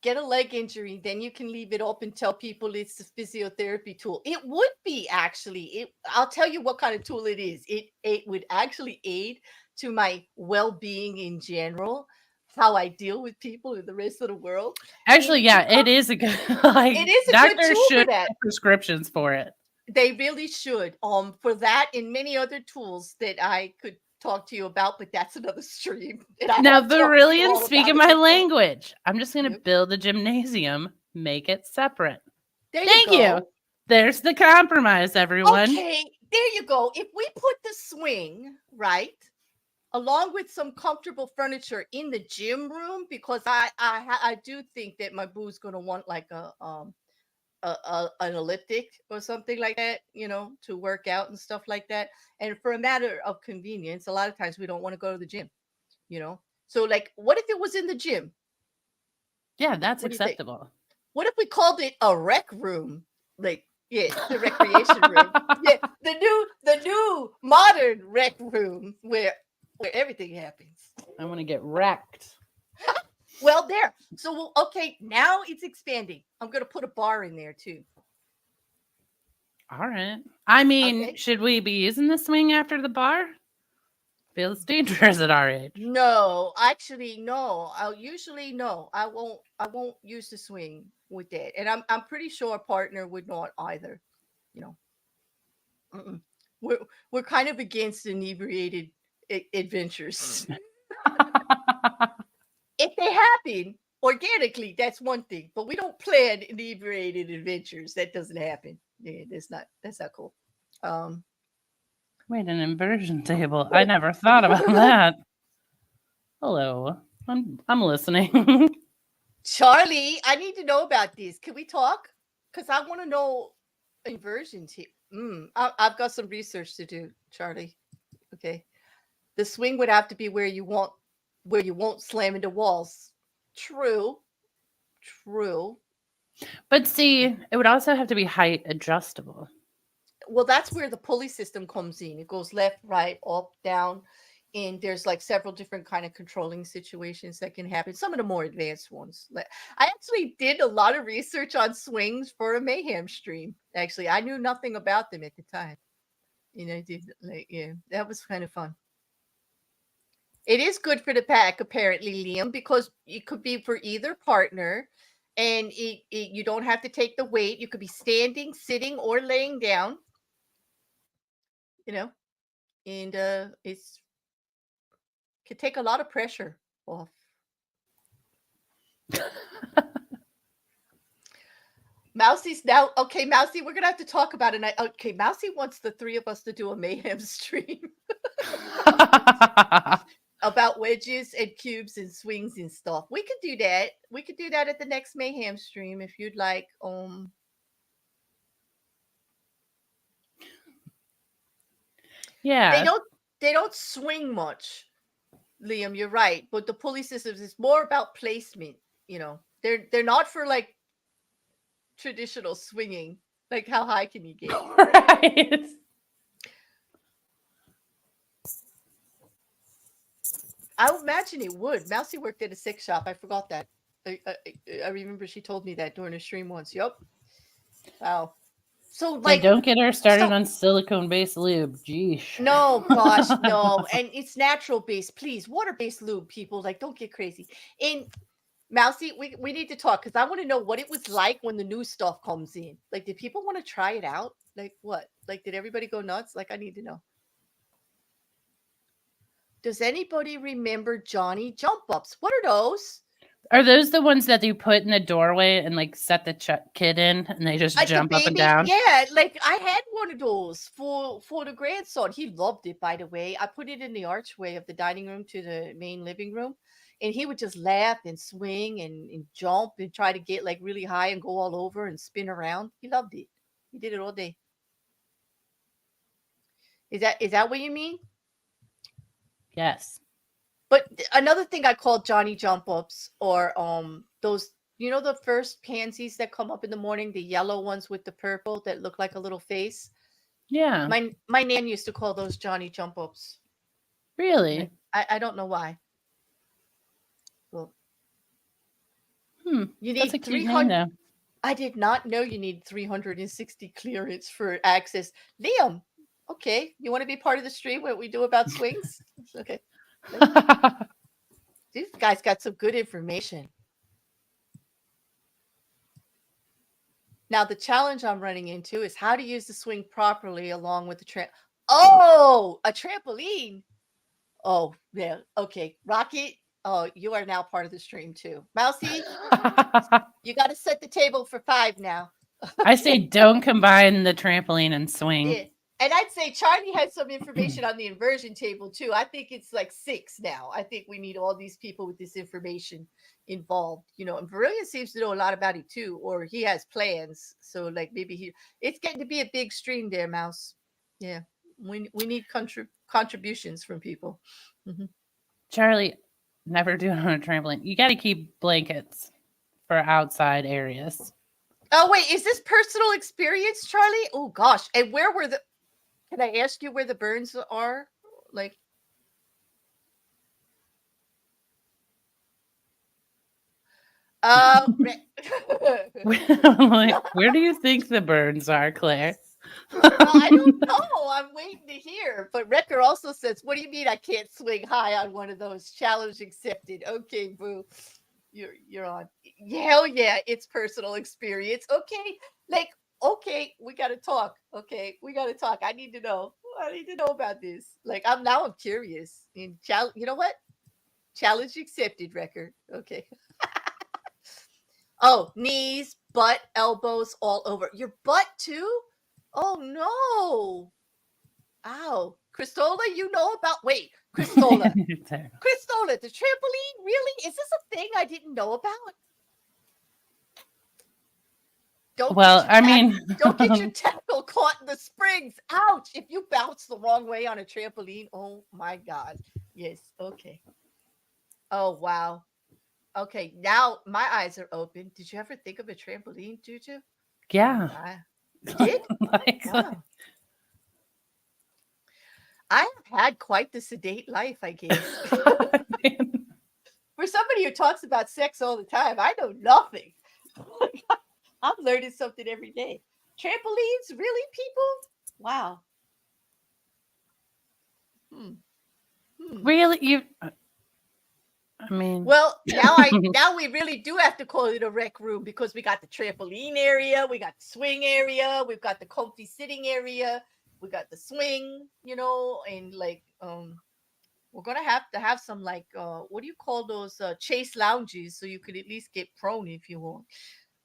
Get a leg injury, then you can leave it up and tell people it's a physiotherapy tool. It would be actually. I'll tell you what kind of tool it is. It would actually aid to my well-being in general, how I deal with people in the rest of the world. Actually, yeah, it is a good like it is a doctors good tool should for that. have prescriptions for it. They really should. For that and many other tools that I could talk to you about, but that's another stream. Now, Berillian, speaking my language, I'm just going to build a gymnasium, make it separate. Thank you. There's the compromise, everyone. Okay, there you go. If we put the swing, right, along with some comfortable furniture in the gym room, because I do think that my boo's going to want like an elliptic or something like that, to work out and stuff like that. And for a matter of convenience, a lot of times we don't want to go to the gym, So like, what if it was in the gym? Yeah, that's acceptable. What if we called it a rec room? Like, yeah, the recreation room. Yeah, the new modern rec room where everything happens. I want to get wrecked. Well, there. So, okay, now it's expanding. I'm going to put a bar in there, too. All right. I mean, should we be using the swing after the bar? Feels dangerous at our age. No, actually, no. I won't use the swing with that. And I'm pretty sure a partner would not either. We're kind of against inebriated adventures. If they happen organically, that's one thing. But we don't plan inebriated adventures. That doesn't happen. Yeah, that's not cool. Wait, an inversion table. I never thought about that. Hello. I'm listening. Charlie, I need to know about this. Can we talk? Because I want to know inversions here. I've got some research to do, Charlie. Okay. The swing would have to be where you won't slam into walls. True. But see, it would also have to be height adjustable. Well, that's where the pulley system comes in. It goes left, right, up, down, and there's like several different kind of controlling situations that can happen. Some of the more advanced ones. I actually did a lot of research on swings for a Mayhem stream. Actually, I knew nothing about them at the time. That was kind of fun. It is good for the pack, apparently, Liam, because it could be for either partner, and you don't have to take the weight. You could be standing, sitting, or laying down. And it's could take a lot of pressure off. Mousie's now okay. Mousy, we're gonna have to talk about it. Okay, Mousy wants the three of us to do a Mayhem stream. About wedges and cubes and swings and stuff. We could do that. We could do that at the next Mayhem stream if you'd like. Yeah. They don't swing much, Liam. You're right. But the pulley systems is more about placement. They're not for like traditional swinging. Like how high can you get? Right. I would imagine it would. Mousy worked at a sex shop. I forgot that. I remember she told me that during a stream once. Yup. Wow. So And like, don't get her started so on silicone-based lube. Geesh. no, gosh, no. And it's natural based, please. Water based lube, people. Like, don't get crazy. And Mousy, we need to talk because I want to know what it was like when the new stuff comes in. Like, did people want to try it out? Like, what? Like, did everybody go nuts? Like, I need to know. Does anybody remember Johnny jump ups? What are those? Are those the ones that you put in the doorway and like set the kid in and they just The jump up and baby, down? yeah, like I had one of those for the grandson. He loved it, by the way. I put it in the archway of the dining room to the main living room, and he would just laugh and swing and jump and try to get like really high and go all over and spin around. He loved it. He did it all day. Is that what you mean? Yes. But another thing I call Johnny jump ups, or those, the first pansies that come up in the morning, the yellow ones with the purple that look like a little face. Yeah. My nan used to call those Johnny jump ups. Really? I don't know why. Well, you That's a need cute name 300. though. I did not know you need 360 clearance for access. Liam, okay, you want to be part of the stream? What we do about swings? Okay, these guys got some good information. Now the challenge I'm running into is how to use the swing properly along with the Oh, a trampoline. Oh, yeah. Okay. Rocket. Oh, you are now part of the stream too. Mousy, you got to set the table for 5 now. I say don't combine the trampoline and swing. Yeah. And I'd say Charlie has some information on the inversion table too. I think it's like 6 now. I think we need all these people with this information involved. And Brilliant seems to know a lot about it too, or he has plans. So like maybe it's getting to be a big stream there, Mouse. Yeah. We need contributions from people. Mhm. Charlie, never do it on a trampoline. You got to keep blankets for outside areas. Oh wait, is this personal experience, Charlie? Oh gosh. And where were the can I ask you where the burns are? Like Where do you think the burns are, Claire? I don't know. I'm waiting to hear. But Wrecker also says, "What do you mean I can't swing high on one of those? Challenge accepted." Okay, boo. You're on. Hell yeah, it's personal experience. Okay, like okay, we gotta talk. Okay, we gotta talk. I need to know. I need to know about this. Like I'm curious. And you know what? Challenge accepted. Record. Okay. Oh, knees, butt, elbows, all over. Your butt too? Oh no. Ow. Cristola, you know about Cristola. Cristola, the trampoline? Really? Is this a thing I didn't know about? Don't get your tackle caught in the springs. Ouch. If you bounce the wrong way on a trampoline, oh my God. Yes. Okay. Oh wow. Okay, now my eyes are open. Did you ever think of a trampoline, JuJu? Yeah. You did? Wow. I have had quite the sedate life, I guess. For somebody who talks about sex all the time, I know nothing. I'm learning something every day. Trampolines, really, people? Wow. Really? I mean, well, now we really do have to call it a rec room because we got the trampoline area, we got the swing area, we've got the comfy sitting area, we got the swing, and like we're gonna have to have some like what do you call those chase lounges so you could at least get prone if you want.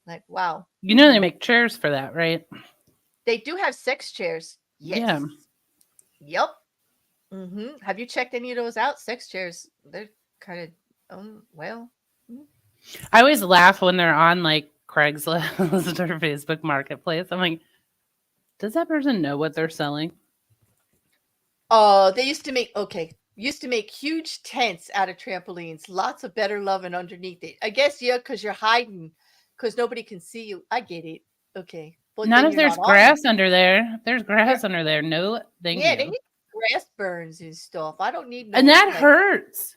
Like wow. They make chairs for that, right? They do have sex chairs. Yes. Yeah. Yep. Have you checked any of those out? Sex chairs, they're kind of well. I always laugh when they're on like Craigslist or Facebook Marketplace. I'm like, does that person know what they're selling? They used to make huge tents out of trampolines. Lots of better loving underneath it. I guess yeah, because you're hiding, because nobody can see you. I get it. Okay, but not if there's grass under there. There's grass under there. No, thank you. They need grass burns and stuff. I don't need. And that hurts.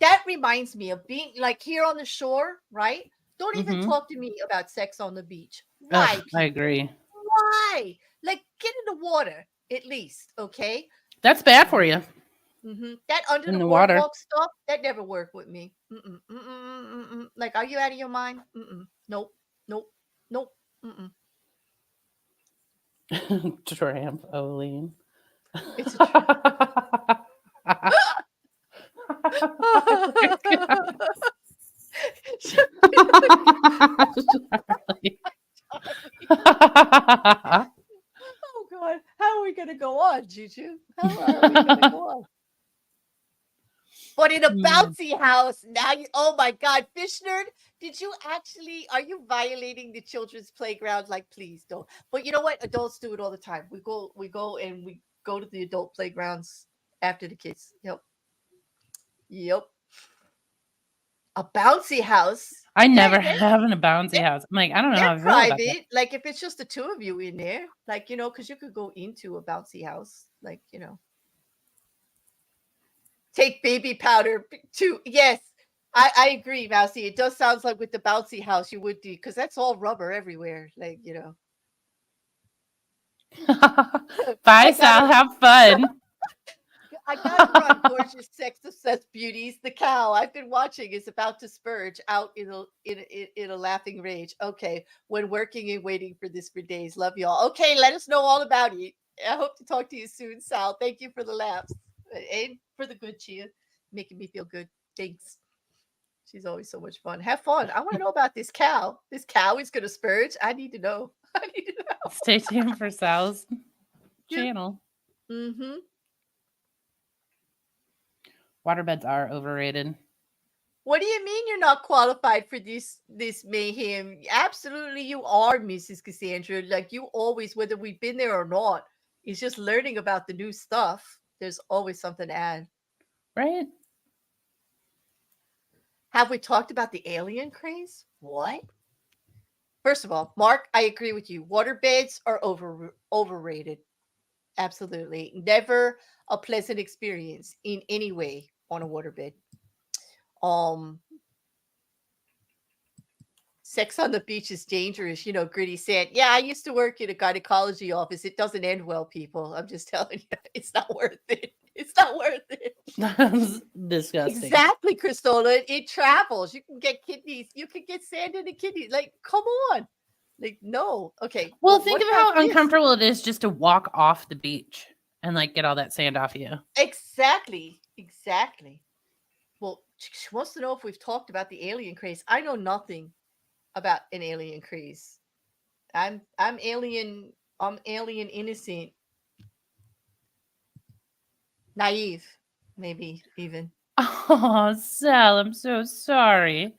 That reminds me of being like here on the shore, right? Don't even talk to me about sex on the beach. Why? I agree. Why? Like, get in the water at least, okay? That's bad for you That under in the the water. boardwalk stuff, that never worked with me. Like, are you out of your mind? Nope, nope, nope. Mm-mm. Trampoline. It's a trap. Oh God, how are we gonna go on, Juju? How are we gonna go on? But in a Man. bouncy house, now you, oh my God, fish nerd, did you actually, are you violating the children's playground? Like, please don't. But you know what? Adults do it all the time. We go and we go to the adult playgrounds after the kids. Yep. Yep. A bouncy house. I They never they have in a bouncy they're, house. I'm like, I don't know they're how I feel about that. private. Like if it's just the two of you in there, like because you could go into a bouncy house, like take baby powder too. Yes, I agree, Mousy. It does sound like with the bouncy house you would do because that's all rubber everywhere. Like Bye, I Sal. gotta Have fun. I gotta run. Gorgeous, sex obsessed beauties. The cow I've been watching is about to spurge out in a laughing rage. Okay, when working and waiting for this for days. Love y'all. Okay, let us know all about it. I hope to talk to you soon, Sal. Thank you for the laughs and for the good cheer, making me feel good. Thanks. She's always so much fun. Have fun. I want to know about this cow. This cow is gonna spurge. I need to know. I need to know. Stay tuned for Sal's Yep. channel. Mm-hmm. Waterbeds are overrated. What do you mean you're not qualified for this mayhem? Absolutely, you are, Mrs. Cassandra. Like you always, whether we've been there or not, it's just learning about the new stuff. There's always something to add. Right? Have we talked about the alien craze? What? First of all, Mark, I agree with you. Waterbeds are overrated. Absolutely. Never a pleasant experience in any way on a waterbed. Um, Sex on the beach is dangerous, Gritty said. Yeah, I used to work in a gynecology office. It doesn't end well, people. I'm just telling you, it's not worth it. It's not worth it. That's disgusting. Exactly, Cristola. It travels. You can get kidneys. You can get sand in the kidneys. Like, come on. Like, no. Okay, Well, but think what of about how this? uncomfortable it is just to walk off the beach and like get all that sand off you. Exactly. Exactly. Well, she wants to know if we've talked about the alien craze. I know nothing about an alien craze. I'm alien. I'm alien innocent, naive, maybe even. Oh, Sal, I'm so sorry.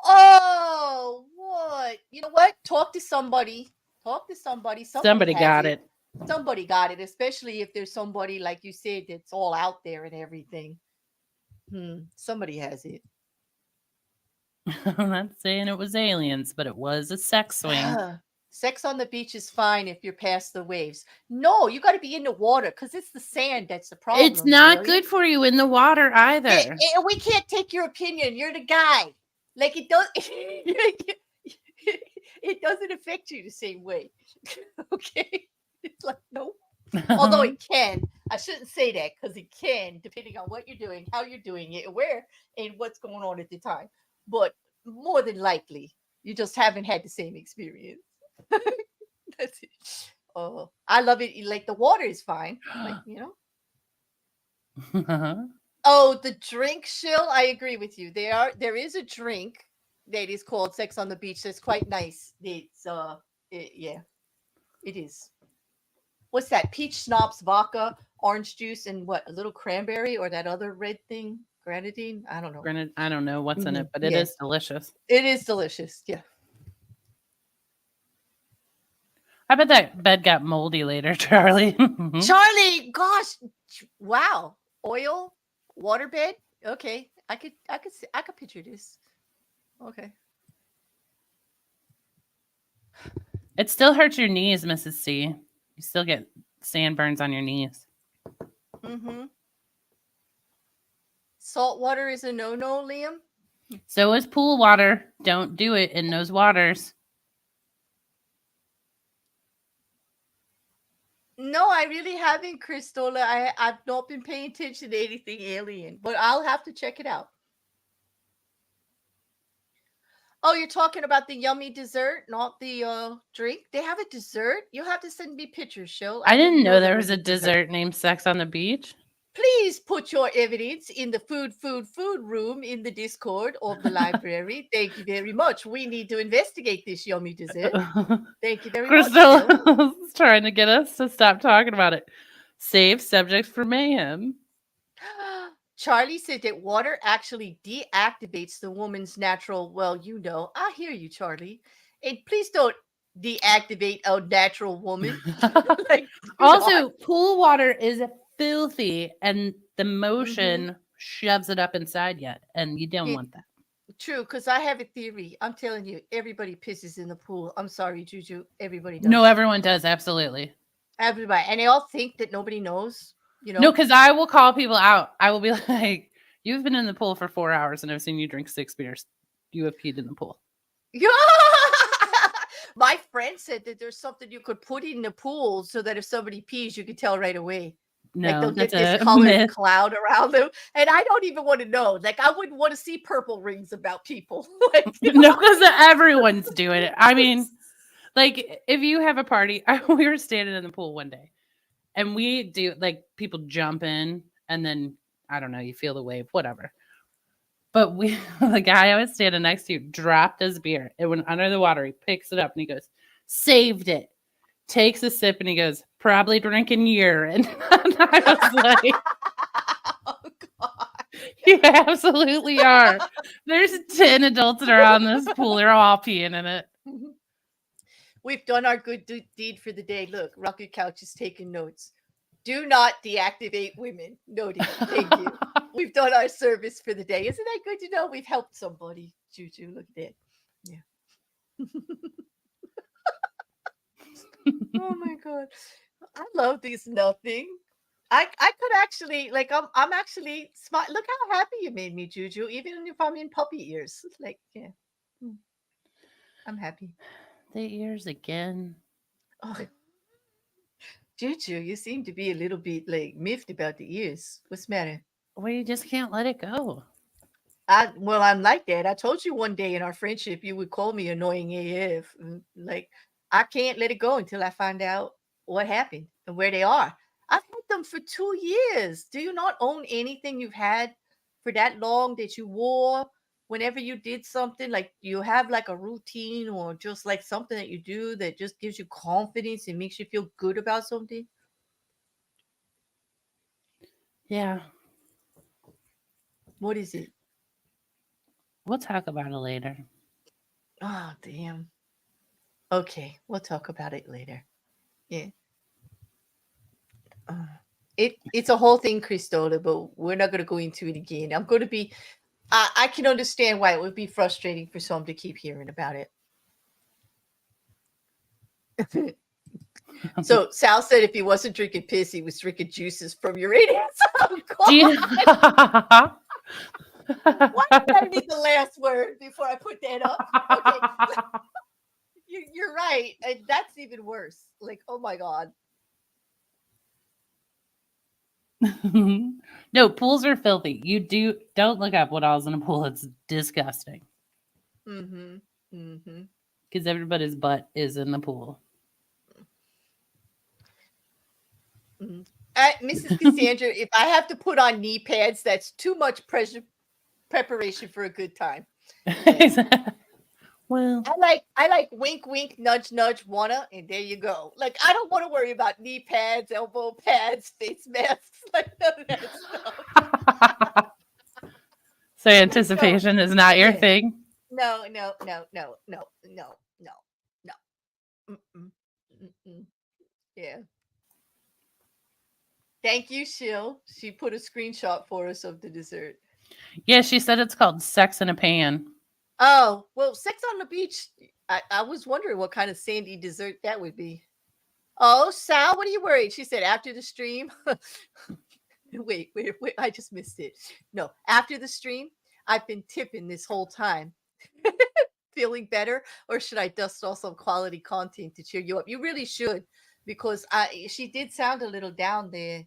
Oh, what? You know what? Talk to somebody. Talk to somebody. Somebody Somebody has got it. it. Somebody got it, especially if there's somebody like you said that's all out there and everything. Somebody has it. I'm not saying it was aliens, but it was a sex swing. Sex on the beach is fine if you're past the waves. No, you got to be in the water because it's the sand that's the It's problem, not William. good for you in the water either. We can't take your opinion. You're the guy. Like it does. It doesn't affect you the same way. Okay, it's like nope. Although it can. I shouldn't say that because it can, depending on what you're doing, how you're doing it, where, and what's going on at the time. But more than likely, you just haven't had the same experience. That's it. Oh, I love it. Like the water is fine. Like. Oh, the drink shill. I agree with you. There is a drink that is called Sex on the Beach. That's quite nice. Yeah, it is. What's that? Peach schnapps, vodka, orange juice, and what? A little cranberry or that other red thing, grenadine. I don't know. Granted, I don't know what's in it, but it Yeah, is delicious. it is delicious. Yeah. I bet that bed got moldy later, Charlie. Charlie, gosh, wow, oil, waterbed. Okay, I could picture this. Okay. It still hurts your knees, Mrs. C. You still get sandburns on your knees. Mm-hmm. Salt water is a no-no, Liam. So is pool water. Don't do it in those waters. No, I really haven't, Cristola. I've not been paying attention to anything alien, but I'll have to check it out. Oh, you're talking about the yummy dessert, not the drink? They have a dessert? You'll have to send me pictures, Show. I I didn't didn't know know there there was was a a dessert. dessert named Sex on the Beach. Please put your evidence in the food room in the Discord of the library. Thank you very much. We need to investigate this yummy dessert. Thank you very much, Shell. Crystal's trying to get us to stop talking about it. Save subjects for mayhem. Charlie said that water actually deactivates the woman's natural. Well, I hear you, Charlie. And please don't deactivate a natural woman. Like, do not. Also, pool water is filthy, and the Hmm. motion shoves it up inside yet, and you don't Yeah, want that. true, because I have a theory. I'm telling you, everybody pisses in the pool. I'm sorry, Juju. Everybody No, does. everyone does, absolutely. Everybody. And they all think that nobody knows, you No, know? because I will call people out. I will be like, "You've been in the pool for 4 hours, and I've seen you drink 6 beers. You have peed in the pool." Yeah. My friend said that there's something you could put in the pool so that if somebody pees, you could tell right away. Like No, they'll that's get this a colored myth. cloud around them. And I don't even want to know. Like I wouldn't want to see purple rings about people. Like, No, because everyone's doing it. I mean, like if you have a party, we were standing in the pool one day, and we do like people jump in, and then I don't know, you feel the wave, whatever. But we, the guy I was standing next to, dropped his beer. It went under the water. He picks it up and he goes, "Saved it." Takes a sip and he goes, "Probably drinking urine." And I was like, oh God. "You absolutely are." There's 10 adults that are on this pool. They're all peeing in it. We've done our good deed for the day. Look, Rocket Couch is taking notes. Do not deactivate women. Noted. Thank you. We've done our service for the day. Isn't that good to know? We've helped somebody. Juju, look at that. Yeah. Oh my God. I love these nothing. I could actually like I'm actually smart. Look how happy you made me, Juju. Even if I'm in puppy ears. Like, yeah. Mm, I'm happy. The ears again. Oh, Juju, you seem to be a little bit like miffed about the ears. What's the matter? Well, you just can't let it go. I'm like that. I told you one day in our friendship you would call me annoying AF. Like I can't let it go until I find out what happened and where they are. I've had them for 2 years. Do you not own anything you've had for that long that you wore whenever you did something? Like you have like a routine or just like something that you do that just gives you confidence and makes you feel good about something? Yeah, What is it? we'll talk about it later. Oh, damn. Okay, we'll talk about it later. Yeah. Uh, it's a whole thing, Christola, but we're not going to go into it again. I'm going to be. I can understand why it would be frustrating for some to keep hearing about it. So Sal said if he wasn't drinking piss, he was drinking juices from Uranus. Oh Do God! you? Why did I need the last word before I put that up? Okay, you're right, and that's even worse. Like, oh my God. No, pools are filthy. Don't look up what all's in a pool. It's disgusting Mm-hmm. Mm-hmm. because everybody's butt is in the pool. Mm-hmm. Mrs. Cassandra, if I have to put on knee pads, that's too much pressure preparation for a good time. Yeah. Well, I like wink wink nudge nudge wanna and there you go. Like I don't want to worry about knee pads, elbow pads, face masks, like none of that stuff. so No. anticipation is not your Yeah. thing. No, no, no, no, no, no, no, no. Mm-mm. Mm-mm. Yeah. Thank you, Shill. She put a screenshot for us of the dessert. Yeah, she said it's called sex in a pan. Oh, well, sex on the beach. I was wondering what kind of sandy dessert that would be. Oh, Sal, what are you worried? She said after the stream. Wait. I just missed it. No, after the stream, I've been tipping this whole time. Feeling better? Or should I dust off some quality content to cheer you up? You really should, because she did sound a little down there,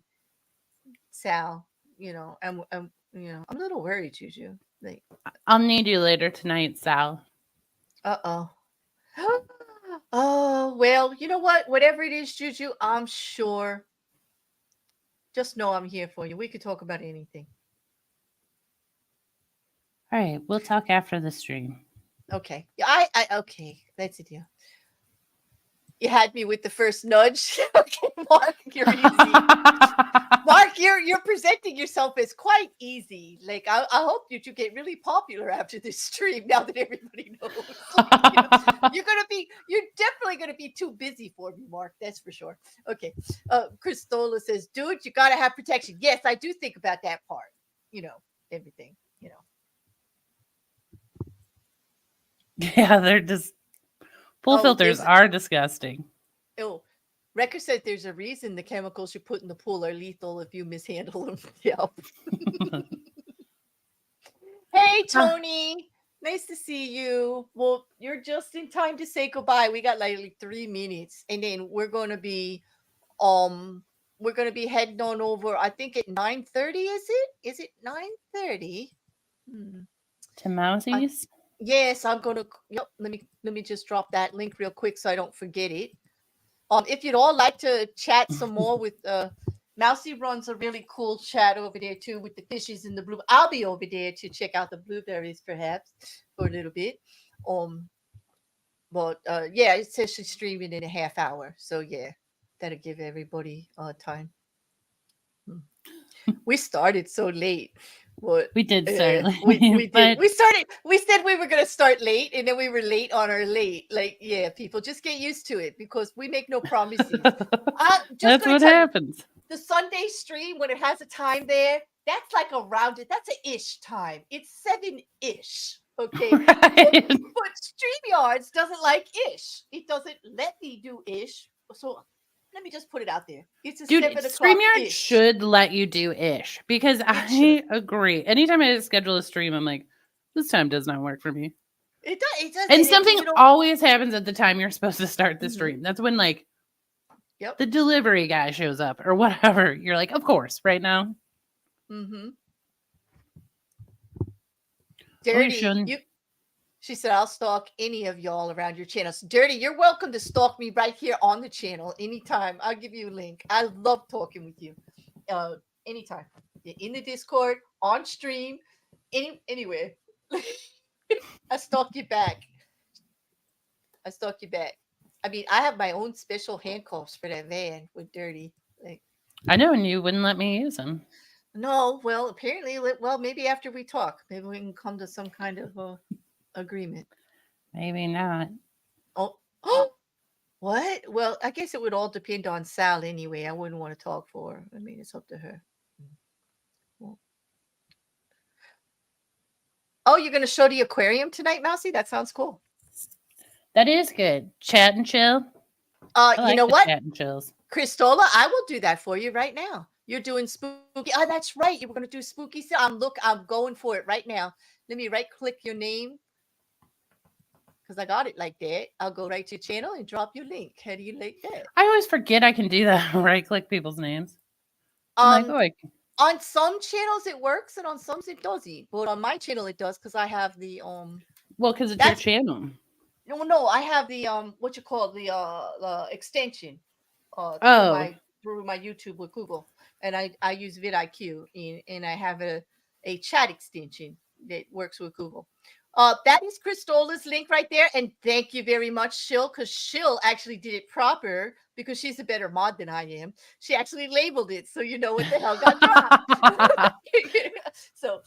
Sal. I'm a little worried, Juju. Like, I'll need you later tonight, Sal. uh-oh. Oh, well, you know what? Whatever it is, Juju, I'm sure. Just know I'm here for you. We could talk about anything. All right, we'll talk after the stream. Okay. Yeah, okay. That's it. Yeah. You had me with the first nudge. Okay, Mark, you're easy. Mark, you're presenting yourself as quite easy. Like I hope you get really popular after this stream. Now that everybody knows, you're definitely gonna be too busy for me, Mark. That's for sure. Okay, Christola says, "Dude, you gotta have protection." Yes, I do think about that part. You know, everything. Yeah, they're just pool Oh, filters are disgusting. oh, Record said there's a reason the chemicals you put in the pool are lethal if you mishandle them. Yeah. Hey, Ah, Tony. Nice to see you. Well, you're just in time to say goodbye. We got like 3 minutes, and then um we're gonna be heading on over. I think at 9:30. Is it? Is it 9:30? Hmm. to I, Mousies? yes, I'm gonna. Yep. Let me just drop that link real quick so I don't forget it. If you'd all like to chat some more with Mousy runs a really cool chat over there too with the fishes and the blue. I'll be over there to check out the blueberries perhaps for a little bit. Um, but yeah, it says she's streaming in a half hour, so yeah, that'll give everybody time. Hmm. We started so late. What? We did start Uh, we late, we did. but We started. We said we were gonna start late, and then we were late on our late. Like, yeah, people just get used to it because we make no promises. I'm just that's gonna what tell you, happens. the Sunday stream when it has a time there, that's like a rounded. That's a ish time. It's 7-ish. Okay, but Right. StreamYards doesn't like ish. It doesn't let me do ish. So let me just put it out there. It's a Dude, 7 o'clock StreamYard ish. should let you do ish because It should. I agree. Anytime I schedule a stream, I'm like, this time does not work for me. It does. It does. And And something you know. always happens at the time you're supposed to start the Mm-hmm. stream. That's when like Yep. the delivery guy shows up or whatever. You're like, of course, right now. Mm-hmm. Oh, you're Dirty. showing. You. She said, "I'll stalk any of y'all around your channels." Dirty, you're welcome to stalk me right here on the channel anytime. I'll give you a link. I love talking with you. Uh, anytime. In the Discord, on stream, anywhere. I stalk you back. I stalk you back. I mean, I have my own special handcuffs for that van with Dirty. Like, I know, and you wouldn't let me use them. no, well, apparently, well, maybe after we talk, maybe we can come to some kind of agreement. Maybe not. Oh, what? Well, I guess it would all depend on Sal anyway. I wouldn't want to talk for her. I mean, it's up to her. Well, oh, you're going to show the aquarium tonight, Mousy? That sounds cool. That is good. Chat and chill. I You like know the what, chat and chills. Christola? I will do that for you right now. You're doing spooky. Oh, that's right. You were going to do spooky. I'm going for it right now. Let me right click your name because I got it like that. I'll go right to your channel and drop your link. How do you like that? I always forget I can do that. Right click people's names. I'm like, Um, oh, on some channels it works and on some it doesn't. But on my channel it does because I have the well, because it's your that's channel. no, I have the what you call the extension through Oh, my YouTube with Google, and I use vidIQ and I have a chat extension that works with Google. That is Christola's link right there, and thank you very much, Shill, because Shill actually did it proper because she's a better mod than I am. She actually labeled it so you know what the hell got dropped. So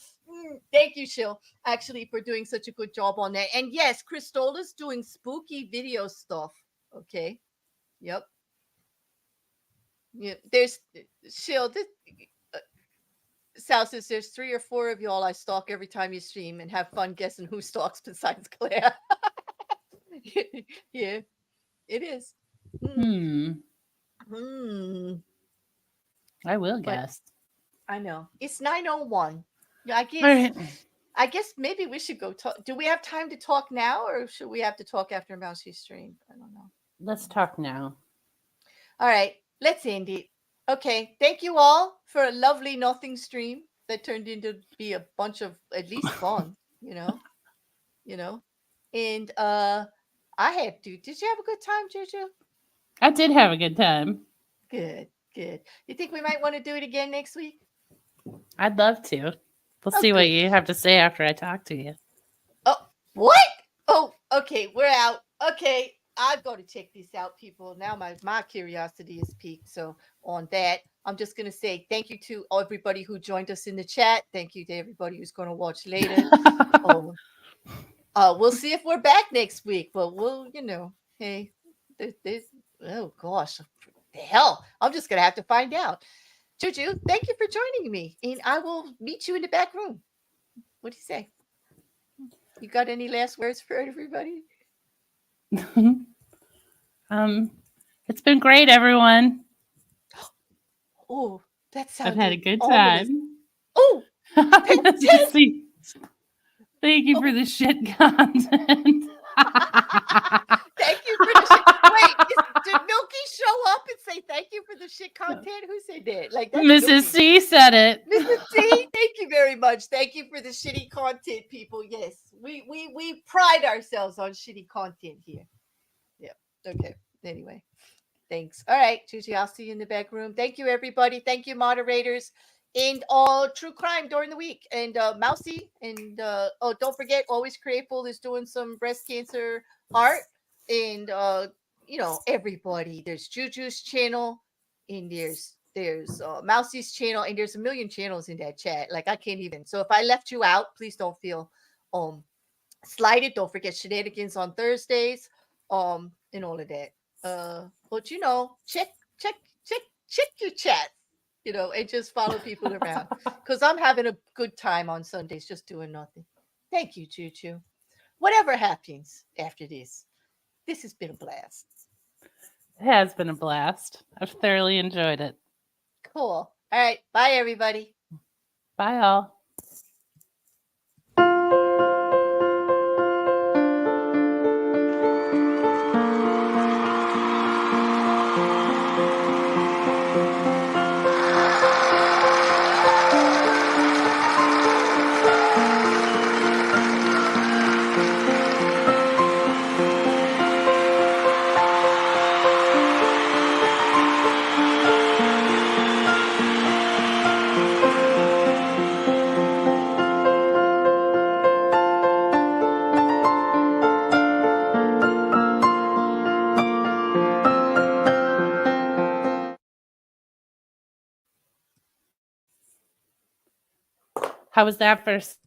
thank you, Shill, actually for doing such a good job on that. And yes, Christola's doing spooky video stuff. Okay. Yep. Yeah. There's Shill. Uh, Sal says there's 3 or 4 of y'all I stalk every time you stream and have fun guessing who stalks besides Claire. Yeah, it is. Hmm. hmm. Hmm. I will But guess. I know it's 9:01. Yeah, I All guess. right. I guess maybe we should go talk. Do we have time to talk now, or should we have to talk after Mousy stream? I don't know. Let's talk now. All right, let's end it. Okay, thank you all for a lovely nothing stream that turned into be a bunch of at least fun, you know. And I had to. Did you have a good time, Juju? I did have a good time. Good, good. You think we might want to do it again next week? I'd love to. We'll Oh, see what good. you have to say after I talk to you. Oh, what? Oh, okay, we're out. Okay, I've got to check this out, people. Now my curiosity is piqued. So on that, I'm just gonna say thank you to everybody who joined us in the chat. Thank you to everybody who's gonna watch later. Oh, we'll see if we're back next week, but we'll, hey, this, oh gosh, the hell, I'm just gonna have to find out. Juju, thank you for joining me, and I will meet you in the back room. What do you say? You got any last words for everybody? um, it's been great, everyone. Oh, that I've had a sounded good ominous. time. Oh, Just see. Thank you for oh, the shit content. thank you for the shit. Wait, did Milky show up and say thank you for the shit content? Who said that? Like that's Mrs. Milky. C said it. Mrs. C, thank you very much. Thank you for the shitty content, people. Yes, we pride ourselves on shitty content here. Yeah. Okay. Anyway. Thanks. All right, Gigi, I'll see you in the back room. Thank you, everybody. Thank you, moderators. And all true crime during the week. And Mousy. And don't forget, Always Createful is doing some breast cancer art. And everybody. There's Juju's channel, and there's Mousy's channel, and there's a million channels in that chat. Like I can't even. So if I left you out, please don't feel slighted. Don't forget shenanigans on Thursdays, and all of that. But check, check, check your chat, and just follow people around because I'm having a good time on Sundays, just doing nothing. Thank you, Choo. Whatever happens after this has been a blast. It has been a blast. I've thoroughly enjoyed it. Cool. All right. Bye, everybody. Bye, all. How was that first?